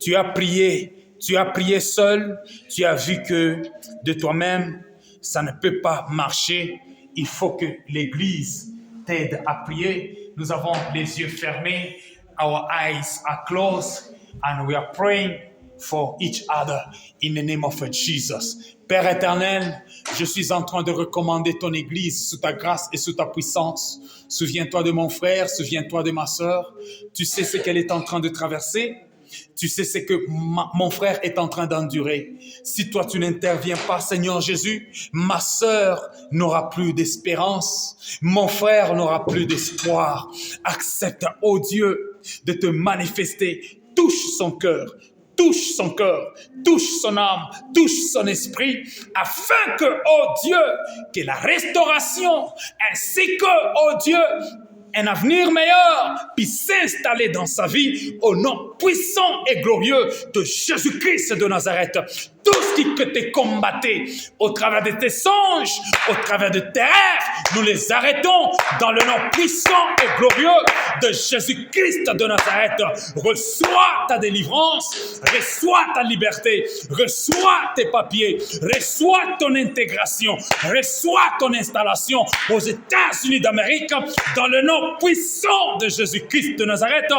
Tu as prié seul, tu as vu que de toi-même, ça ne peut pas marcher. Il faut que l'Église t'aide à prier. Nous avons les yeux fermés. Our eyes are closed. And we are praying for each other in the name of Jesus. Père éternel, je suis en train de recommander ton Église sous ta grâce et sous ta puissance. Souviens-toi de mon frère, souviens-toi de ma sœur. Tu sais ce qu'elle est en train de traverser. Tu sais ce que mon frère est en train d'endurer. Si toi tu n'interviens pas, Seigneur Jésus, ma sœur n'aura plus d'espérance. Mon frère n'aura plus d'espoir. Accepte, oh Dieu, de te manifester. Touche son cœur. Touche son cœur, touche son âme, touche son esprit, afin que, oh Dieu, que la restauration, ainsi que, oh Dieu, un avenir meilleur puisse s'installer dans sa vie au nom puissant et glorieux de Jésus-Christ de Nazareth. Tout ce que tu combattais au travers de tes songes, au travers de tes rêves, nous les arrêtons dans le nom puissant et glorieux de Jésus-Christ de Nazareth. Reçois ta délivrance, reçois ta liberté, reçois tes papiers, reçois ton intégration, reçois ton installation aux États-Unis d'Amérique dans le nom puissant de Jésus-Christ de Nazareth.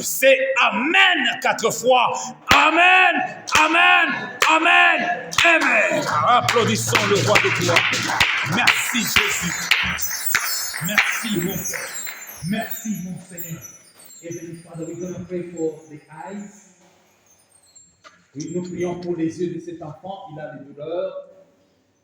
C'est Amen 4 fois. Amen, Amen, Amen, Amen. Applaudissons le roi de gloire. Merci Jésus. Merci mon Père. Merci mon Seigneur. Heavenly Father, we're going to pray for the eyes. Nous prions pour les yeux de cet enfant. Il a des douleurs.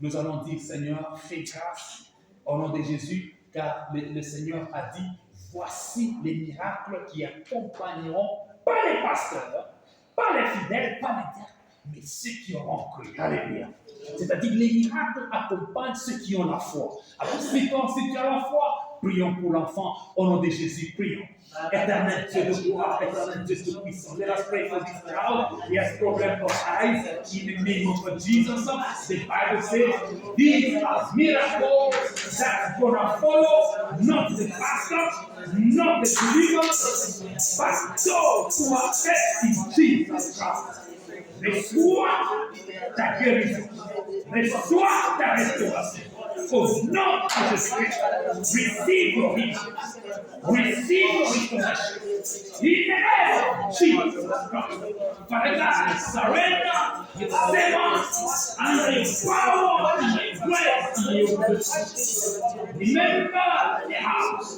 Nous allons dire, Seigneur, fais grâce au nom de Jésus, car le Seigneur a dit, voici les miracles qui accompagneront, pas les pasteurs, pas les fidèles, pas les diacres, mais ceux qui auront cru. Alléluia. C'est-à-dire les miracles accompagnent ceux qui ont la foi. Alors si tu as la foi, Prions pour l'enfant. Au nom de Jésus, prions. Éternel Dieu de gloire, éternel Dieu de puissance. Let us pray for this child. He has problem of eyes. In the name of Jesus, the Bible says, these are miracles that's gonna follow not the pastor, not the believers, but those who are faith in Jesus Christ. Reçois ta guérison. Reçois ta restauration. Au nom de Jésus-Christ, receive your healing. Receive your restoration. In the name of Jesus Christ. Father God, I surrender your servants under your power and your grace and your mercy. Remember the house.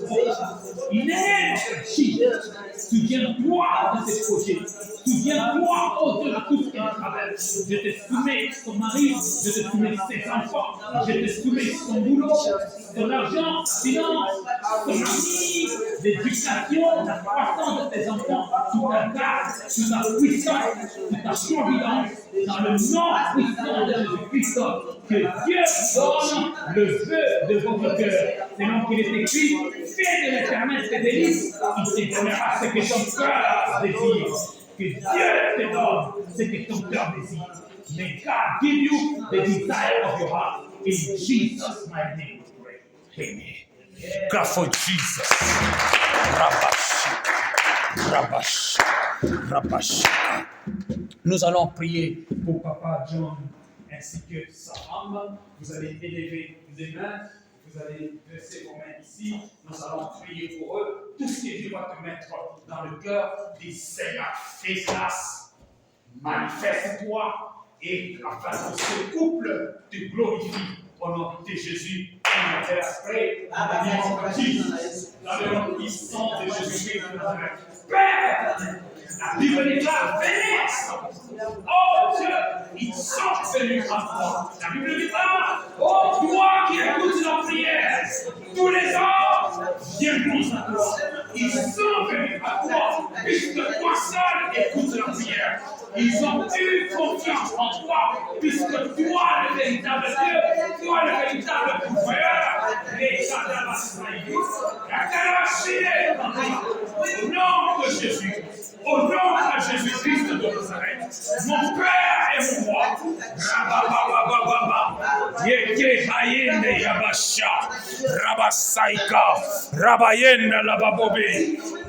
In the name of Jesus, souviens-toi de ces projets. Souviens-toi, oh Dieu, de tout ce qu'elle traverse. Je te soumets son mari, je te soumets ses enfants, je te soumets son boulot, son argent, sa finance, son ami, l'éducation, la croissance de tes enfants, toute ta grâce, toute ta puissance, toute ta providence, dans le nom puissant de Jésus-Christ, que Dieu donne le vœu de votre cœur. Selon qu'il est écrit, fais de l'Éternel tes délices, il te donnera ce que ton cœur désire. Que Dieu te donne ce que ton cœur désire. May God give you the desire of your heart. In Jesus' mighty name we pray. Amen. God for Jesus. Rabash. Nous allons prier pour Papa John ainsi que sa femme. Vous allez élever les mains. Vous allez verser vos mains ici. Nous allons prier pour eux. Tout ce que Dieu va te mettre dans le cœur, dis Seigneur, fais grâce, manifeste-toi, et afin que ce couple te glorifie au nom de Jésus. Dans le nom puissant de Jésus-Christ de Nazareth. Père, la Bible déclare, venez ensemble. Oh Dieu, ils sont venus ensemble. La Bible déclare, oh toi qui écoutes nos prières, tous les hommes viennent à toi. Ils sont venus à toi, puisque toi seul écoutes leurs prières. Ils ont eu confiance en toi, puisque toi, le véritable Dieu, toi, le véritable pourvoyeur, au nom de Jésus, au nom de Jésus-Christ de Nazareth, mon Père et mon roi, Yeke Hayende Yabasha, Rabasaika, Rabayenda Lababobe,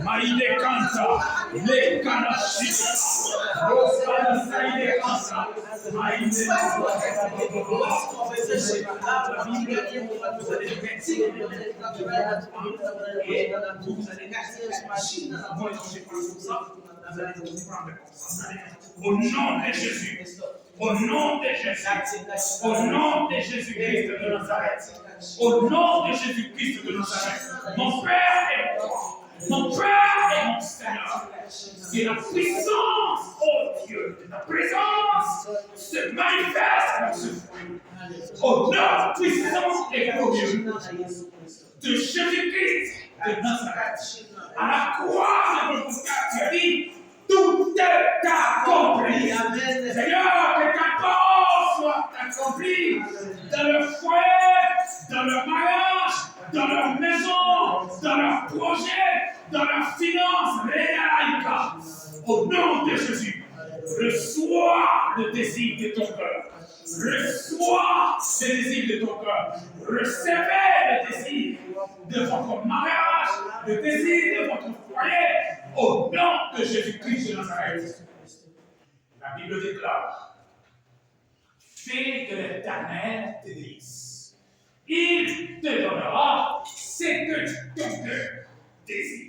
Maïde Kanta, Le Kanashika, Rosana Saïde Kanta, Maïde au nom de Jésus, au nom de Jésus, au nom de Jésus-Christ de Nazareth, au nom de Jésus-Christ de Nazareth, mon Père et mon Père et mon Seigneur, que la puissance, oh Dieu, de ta présence se manifeste dans ce fruit. Au nom puissant et glorieux de Jésus-Christ de Nazareth, à la croix de notre cœur, tu as dit, tout est accompli. Seigneur, que ta parole soit accomplie dans leur foyer, dans leur mariage, dans leur maison, dans leurs projets, dans leurs finances. Au nom de Jésus, reçois le désir de ton cœur. Reçois le désir de ton cœur. Recevez le désir de votre mariage, le désir de votre foyer, au nom de Jésus-Christ de Nazareth. La Bible déclare, fais de l'Éternel tes délices. Il te donnera ce que ton cœur désire.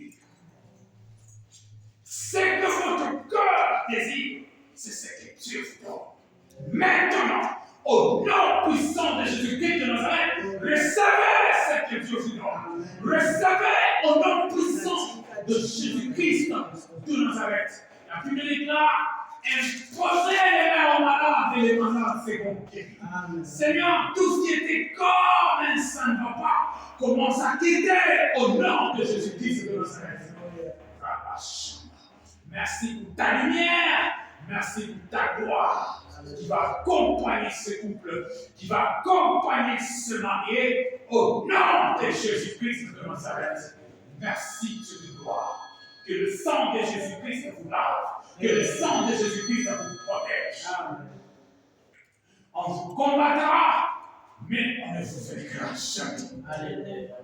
Ce que votre cœur désire, c'est ce que Dieu vous donne. Maintenant, au nom puissant de Jésus-Christ de Nazareth, recevez ce que Dieu vous donne. Recevez au nom puissant de Jésus-Christ de Nazareth. La Bible déclare, imposez les mains aux malades et les malades seront guéris. Seigneur, tout ce qui était corps, mais ça ne va pas, commence à quitter au nom de Jésus-Christ de Nazareth. Merci pour ta lumière. Merci pour ta gloire qui va accompagner ce couple, qui va accompagner ce marié au nom de Jésus-Christ de Nazareth. Merci Dieu de gloire. Que le sang de Jésus-Christ vous lave. Que le sang de Jésus-Christ vous protège. On vous combattra, mais on ne vous vaincra jamais. Alléluia.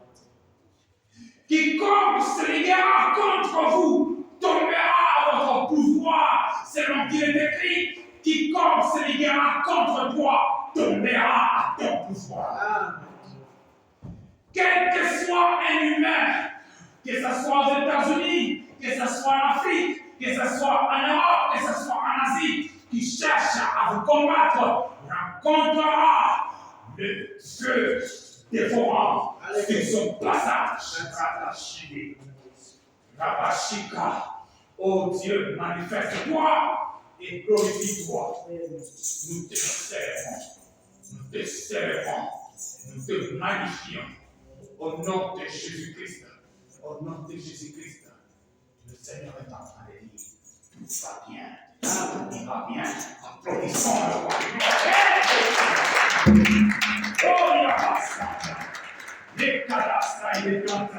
Quiconque se liguera contre vous tombera à votre pouvoir, selon qu'il est écrit. Quiconque se liguera contre toi tombera à ton pouvoir. Quel que soit un humain, que ce soit aux États-Unis, que ce soit en Afrique, que ce soit en Europe, que ce soit en Asie, qui cherche à vous combattre, rencontrera le Dieu dévorant sur son passage. Rabashika, oh Dieu, manifeste-toi et glorifie-toi. Nous te célébrons, nous te célébrons, nous te magnifions. Au nom de Jésus-Christ, au nom de Jésus-Christ, le Seigneur est en train de dire, tout va bien, tout va bien, applaudissons le roi. Oh, il y a pas ça. Les cadastres et les plantes,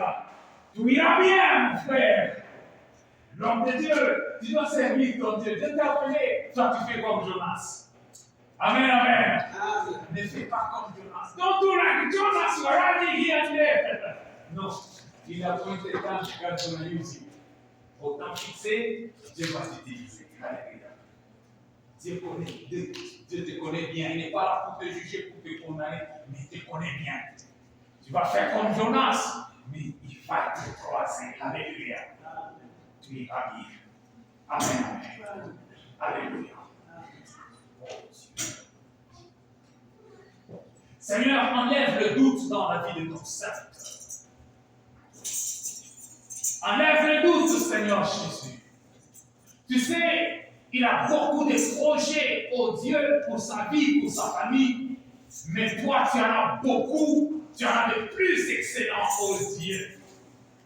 tout ira bien, mon frère. L'homme de Dieu, tu dois servir ton Dieu. Dieu t'a appelé, toi tu fais comme Jonas. Amen, amen. Ne fais pas comme Jonas. Don't do like Jonas, you are running here and there. Non, il a pris le temps quand on a réussi. Au temps fixé, Dieu va t'utiliser. Dieu te connaît bien. Il n'est pas là pour te juger, pour te condamner, mais il te connaît bien. Tu vas faire comme Jonas, mais il va te croiser. Alléluia. Tu iras bien. Amen, amen. Alléluia. Seigneur, enlève le doute dans la vie de ton serviteur. Enlève le doute, Seigneur Jésus. Tu sais, il a beaucoup de projets, oh Dieu, pour sa vie, pour sa famille. Mais toi, tu en as beaucoup. Tu en as de plus excellents, oh Dieu.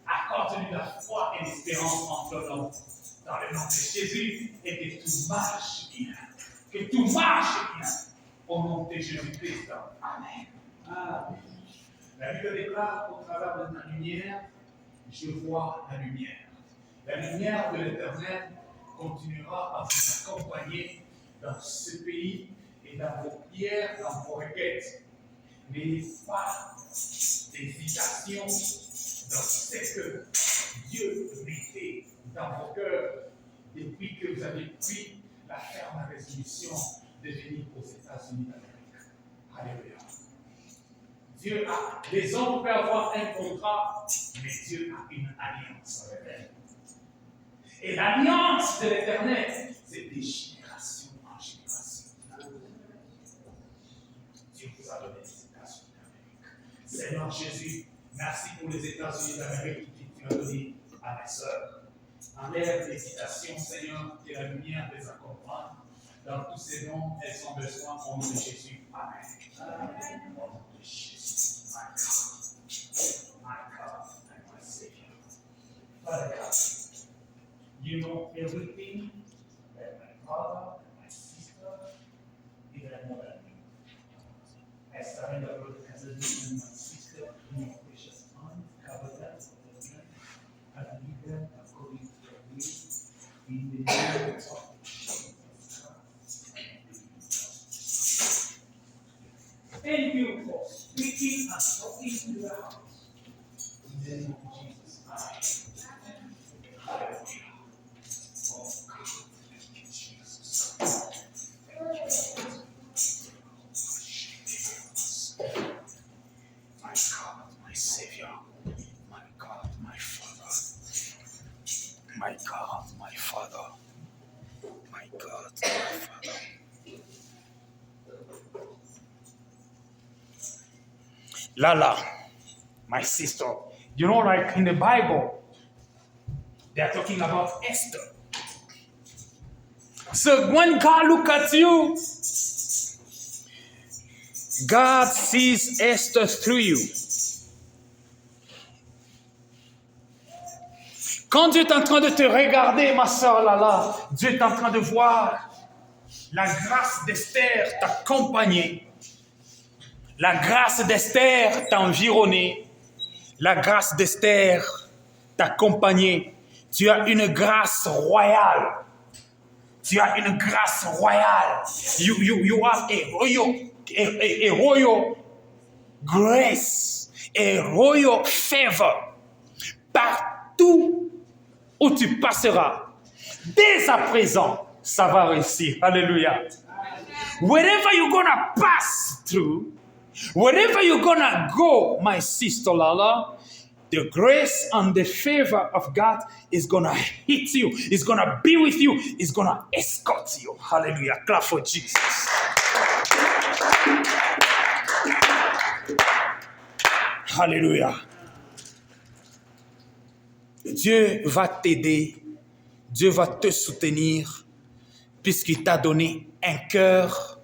Accorde-lui la foi et l'espérance en ton nom. Dans le nom de Jésus, et que tout marche bien. Que tout marche bien. Au nom de Jésus-Christ. Amen. Amen. La Bible déclare au travers de la lumière, je vois la lumière. La lumière de l'Éternel continuera à vous accompagner dans ce pays et dans vos prières, dans vos requêtes. N'ayez pas d'hésitation dans ce que Dieu mettait dans vos cœurs depuis que vous avez pris la ferme résolution de venir aux États-Unis d'Amérique. Alléluia. Dieu a, les hommes peuvent avoir un contrat, mais Dieu a une alliance avec elle. Et l'alliance de l'Éternel, c'est de génération en génération. Dieu vous a donné les États-Unis d'Amérique. Seigneur Jésus, merci pour les États-Unis d'Amérique que tu as donné à mes sœurs. Enlève l'hésitation, Seigneur, que la lumière les accompagne. Dans tous ces noms, elles ont besoin au nom de Jésus. Amen. Amen. Au nom de Jésus. My God, and my Savior. Father God, you know everything that my father and my sister, even more than me. I surrender Lord as a and my sister in your precious hands, cover them with the blood, and lead them according to your will. In the name of Jesus. Thank you for speaking and talking to the house. In the name of Jesus. Hallelujah. Oh God, thank you, Jesus. My God, my Savior. My God, my Father. My God, my Father. My God, my Father. Lala, my sister, you know, like in the Bible, they are talking about Esther. So when God looks at you, God sees Esther through you. Quand Dieu est en train de te regarder, ma soeur Lala, Dieu est en train de voir La grâce d'Esther t'a accompagné. La grâce d'Esther t'a environné. La grâce d'Esther t'a accompagné. Tu as une grâce royale. Tu as une grâce royale. You have a royal grace, a royal favor. Partout où tu passeras, dès à présent, ça va réussir. Alléluia. Wherever you're gonna pass through, wherever you're gonna go, my sister Lala, the grace and the favor of God is gonna hit you. It's gonna be with you. It's gonna escort you. Hallelujah. Clap for Jesus. Hallelujah. Dieu va t'aider. Dieu va te soutenir puisqu'il t'a donné un cœur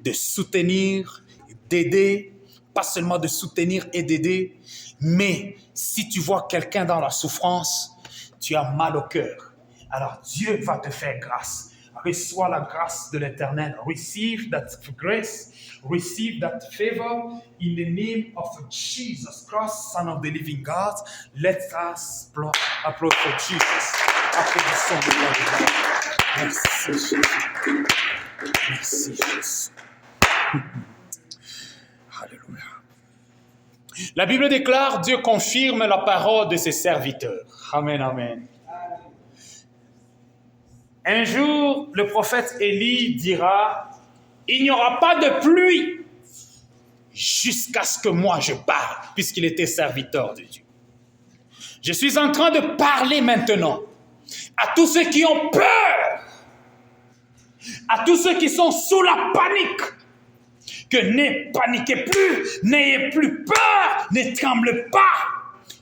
de soutenir, d'aider, pas seulement de soutenir et d'aider, mais si tu vois quelqu'un dans la souffrance, tu as mal au cœur. Alors Dieu va te faire grâce. Reçois la grâce de l'Éternel. Receive that grace. Receive that favor in the name of Jesus Christ, Son of the living God. Let us applaud for Jesus. Applaudissons le nom de Dieu. Merci Jésus. Merci Jésus. Alléluia. La Bible déclare, Dieu confirme la parole de ses serviteurs. Amen, amen. Un jour, le prophète Élie dira, il n'y aura pas de pluie jusqu'à ce que moi je parle, puisqu'il était serviteur de Dieu. Je suis en train de parler maintenant à tous ceux qui ont peur, à tous ceux qui sont sous la panique, que ne paniquez plus, n'ayez plus peur, ne tremblez pas.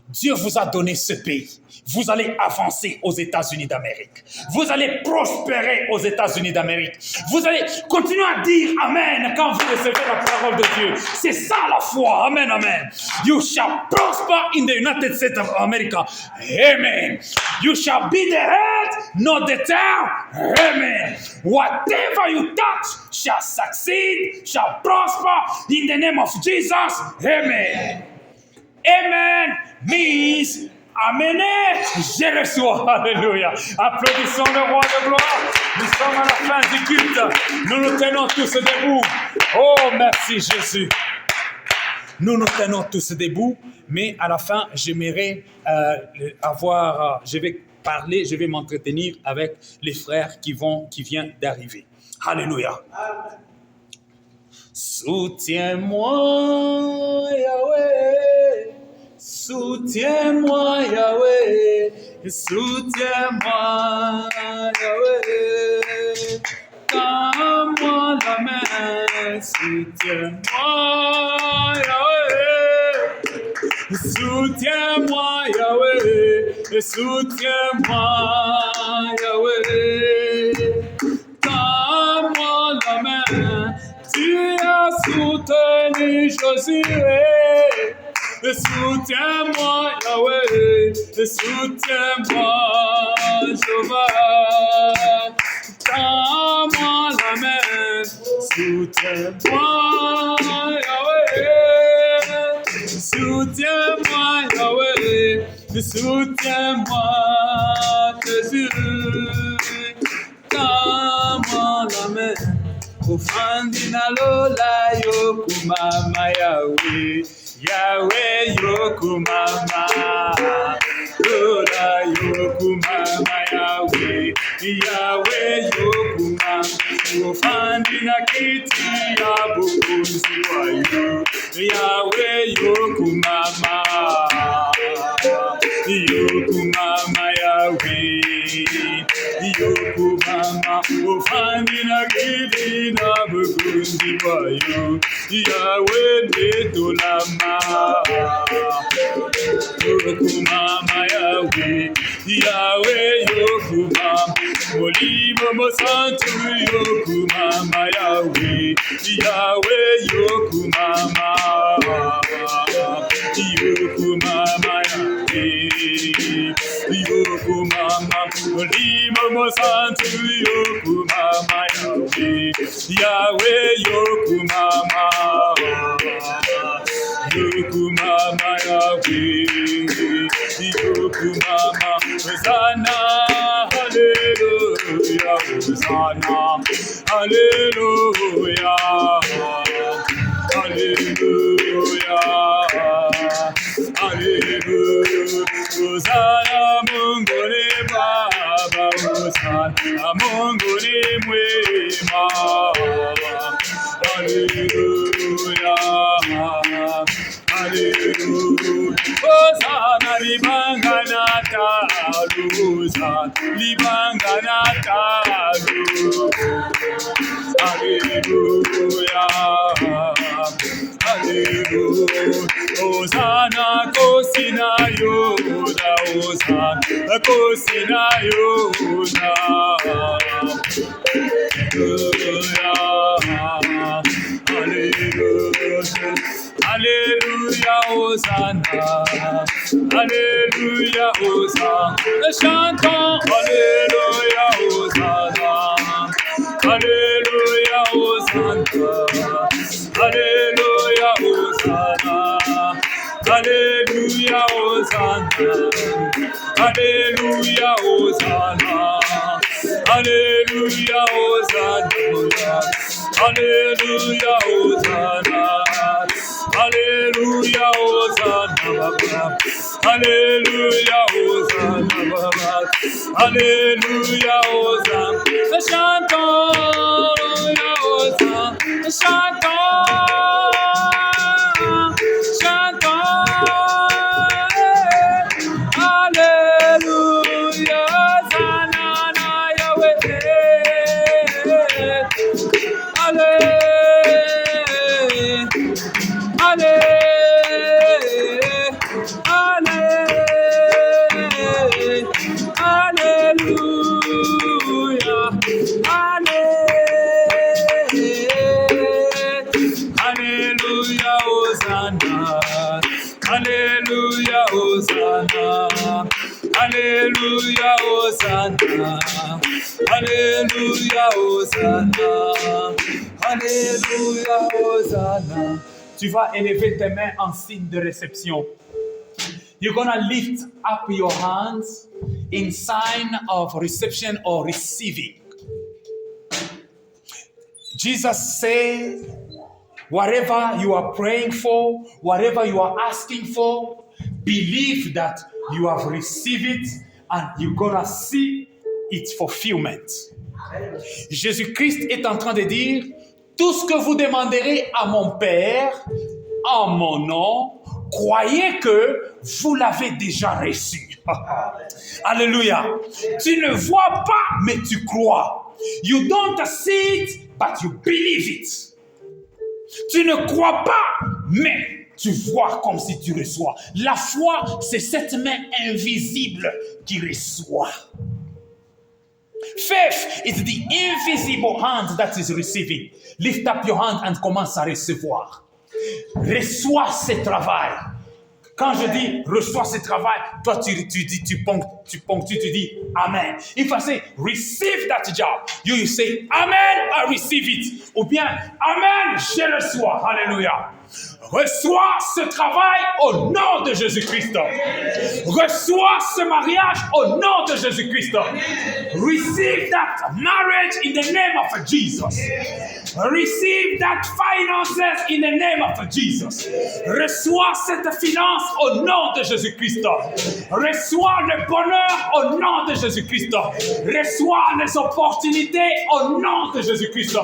Dieu vous a donné ce pays. Vous allez avancer aux États-Unis d'Amérique. Vous allez prospérer aux États-Unis d'Amérique. Vous allez continuer à dire Amen quand vous recevez la parole de Dieu. C'est ça la foi. Amen, amen. You shall prosper in the United States of America. Amen. You shall be the head, not the tail. Amen. Whatever you touch shall succeed, shall prosper in the name of Jesus. Amen. Amen means amenez, je reçois. Alléluia. Applaudissons le roi de gloire. Nous sommes à la fin du culte. Nous nous tenons tous debout. Oh, merci Jésus. Nous nous tenons tous debout, mais à la fin, j'aimerais je vais parler, je vais m'entretenir avec les frères qui viennent d'arriver. Alléluia. Amen. Soutiens-moi, Yahweh. Soutiens-moi, Yahweh, soutiens-moi, Yahweh, tends-moi la main, soutiens-moi, Yahweh, soutiens-moi, Yahweh, soutiens-moi, Yahweh, tends-moi la main, tu as soutenu Josué. Soutiens-moi, Yahweh, soutiens-moi, Jéhovah, tends-moi la main, soutiens-moi, Yahweh, soutiens-moi, Yahweh, soutiens-moi, Jésus, tends-moi la main, Ofandina lola yokumama Yahweh. Yahweh yokumama, lola yokumama Yahweh, Yahweh yokumama, ofandina kiti ya bukunzi wayo, Yahweh yokumama, yokumama Yahweh, yokumama, ofandina kiti ya bukunzi wayo, Yahweh betulama. Yokumama Yahweh, Yahweh Yokumama, Molimo Mosantu Yokumama Yahweh, Yahweh Yokumama, Yokumama Yahweh, Yokumama, Molimo Mosantu Yokumama Yahweh, Yahweh Yokumama, Yokumama Yahweh, Yokumama Hosanna, Hallelujah, Hosanna, Hallelujah, Hallelujah, Hallelujah, Hosanna, Mungone Baba, Hosanna, Mungone Mwema, Hallelujah, Hallelujah, Hosanna, Libangana Talu, Libangana Talu, Hallelujah, Hallelujah, Hosanna, Kosina Yoda, Hosanna, Kosina Yoda, Hallelujah, Hallelujah, Hosanna, Hallelujah, Hosanna, chantons, Hallelujah, Hosanna, Hallelujah, Hosanna, Hallelujah, Hosanna, Hallelujah, Hosanna, Hallelujah, Hosanna, Hallelujah, Hosanna, Hallelujah, Hosanna, Hallelujah, Hosanna, Hallelujah, Hosanna, Hallelujah, Hosanna, chantons, Hosanna, chantons, chantons, Hallelujah, Hosanna, Yahweh, Hallelujah, Hosanna, Hallelujah, Hosanna, Hallelujah, Hosanna, Hallelujah, Hosanna, Hallelujah, Hosanna. Tu vas élever tes mains en signe de réception. You're going to lift up your hands in sign of reception or receiving. Jesus said, whatever you are praying for, whatever you are asking for, believe that you have received it and you're going to see its fulfillment. Jésus-Christ est en train de dire, tout ce que vous demanderez à mon Père en mon nom, croyez que vous l'avez déjà reçu. Alléluia. Tu ne vois pas, mais tu crois. You don't see it, but you believe it. Tu ne crois pas, mais tu vois comme si tu reçois. La foi, c'est cette main invisible qui reçoit. Faith is the invisible hand that is receiving. Lift up your hand and commence à recevoir. Reçois ce travail. Quand je dis reçois ce travail, toi tu ponctues, tu dis Amen. If I say receive that job, you say Amen, I receive it. Ou bien Amen, je le reçois. Alléluia. Reçois ce travail au nom de Jésus-Christ. Reçois ce mariage au nom de Jésus-Christ. Receive that marriage in the name of Jesus. Receive that finances in the name of Jesus. Reçois cette finance au nom de Jésus-Christ. Reçois le bonheur au nom de Jésus-Christ. Reçois les opportunités au nom de Jésus-Christ.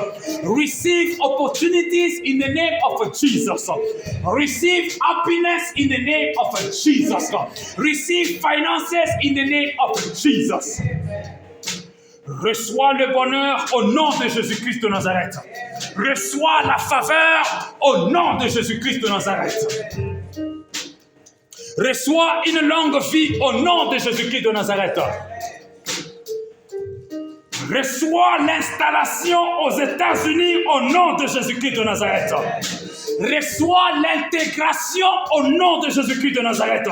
Receive opportunities in the name of Jesus. Receive happiness in the name of Jesus. Receive finances in the name of Jesus. Reçois le bonheur au nom de Jésus-Christ de Nazareth. Reçois la faveur au nom de Jésus-Christ de Nazareth. Reçois une longue vie au nom de Jésus-Christ de Nazareth. Reçois l'installation aux États-Unis au nom de Jésus-Christ de Nazareth. Reçois l'intégration au nom de Jésus-Christ de Nazareth.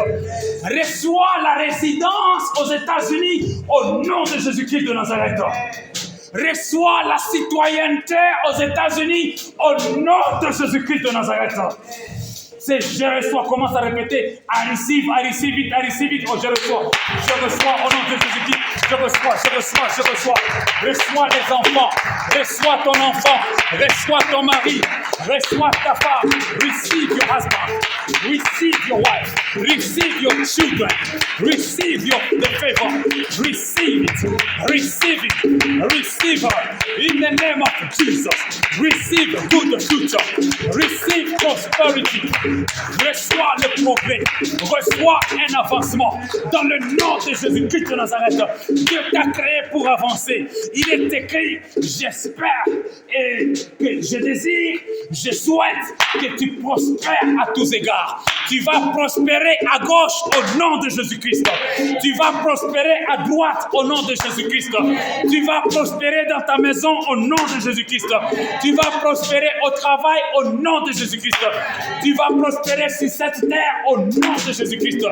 Reçois la résidence aux États-Unis au nom de Jésus-Christ de Nazareth. reçois la citoyenneté aux États-Unis au nom de Jésus-Christ de Nazareth. C'est je reçois, commence à répéter, I receive it, oh je reçois au nom de Jésus-Christ, je reçois, reçois les enfants, reçois ton enfant, reçois ton mari, reçois ta femme, receive your husband, receive your wife, receive your children, receive the favor, receive her, in the name of Jesus, receive a good future, receive prosperity, reçois le progrès, reçois un avancement dans le nom de Jésus-Christ de Nazareth. Dieu t'a créé pour avancer. Il est écrit, j'espère et que je désire, je souhaite que tu prospères à tous égards. Tu vas prospérer à gauche au nom de Jésus-Christ. Tu vas prospérer à droite au nom de Jésus-Christ. Tu vas prospérer dans ta maison au nom de Jésus-Christ. Tu vas prospérer au travail au nom de Jésus-Christ. Tu vas prospérer sur cette terre au nom de Jésus-Christ.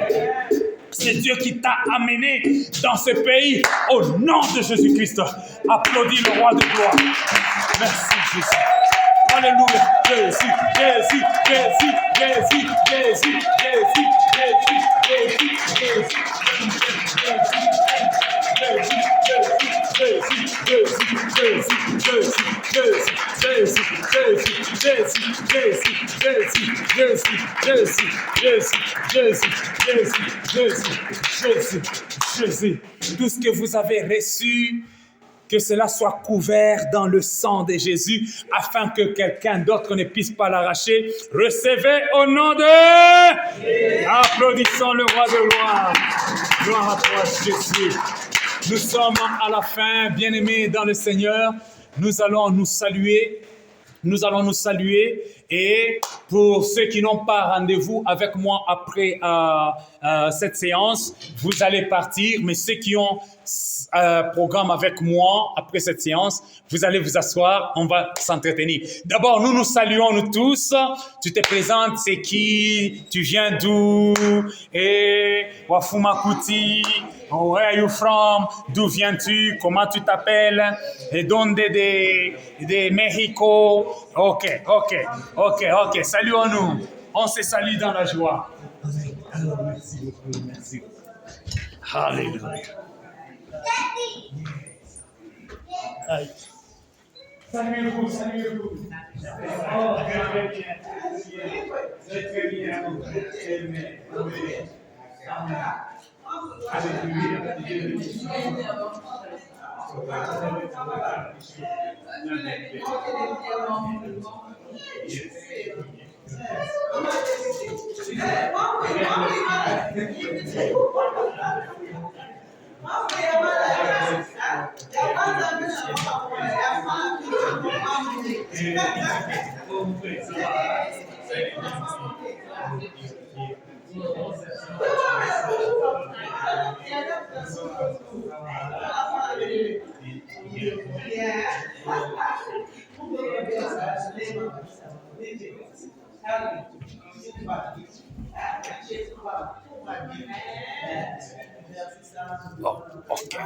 C'est Dieu qui t'a amené dans ce pays au nom de Jésus-Christ. Applaudis le roi de gloire. Merci Jésus. Alléluia. Jésus. Tout ce que vous avez reçu, que cela soit couvert dans le sang de Jésus, afin que quelqu'un d'autre ne puisse pas l'arracher. Recevez au nom de... Applaudissons le roi de gloire. Gloire à toi, Jésus. Nous sommes à la fin, bien-aimés dans le Seigneur. Nous allons nous saluer. Et pour ceux qui n'ont pas rendez-vous avec moi après cette séance, vous allez partir. Mais ceux qui ont programme avec moi après cette séance, vous allez vous asseoir, on va s'entretenir. D'abord, nous saluons nous tous. Tu te présentes, c'est qui? Tu viens d'où? Et Wafumakuti, where are you from? D'où viens-tu? Comment tu t'appelles? Et donde de Mexico? Ok. Saluons-nous. On se salue dans la joie. Merci beaucoup, merci. Alléluia. Aïe. Saluez-vous. Oh, très bien. Très bien. Bon, ok.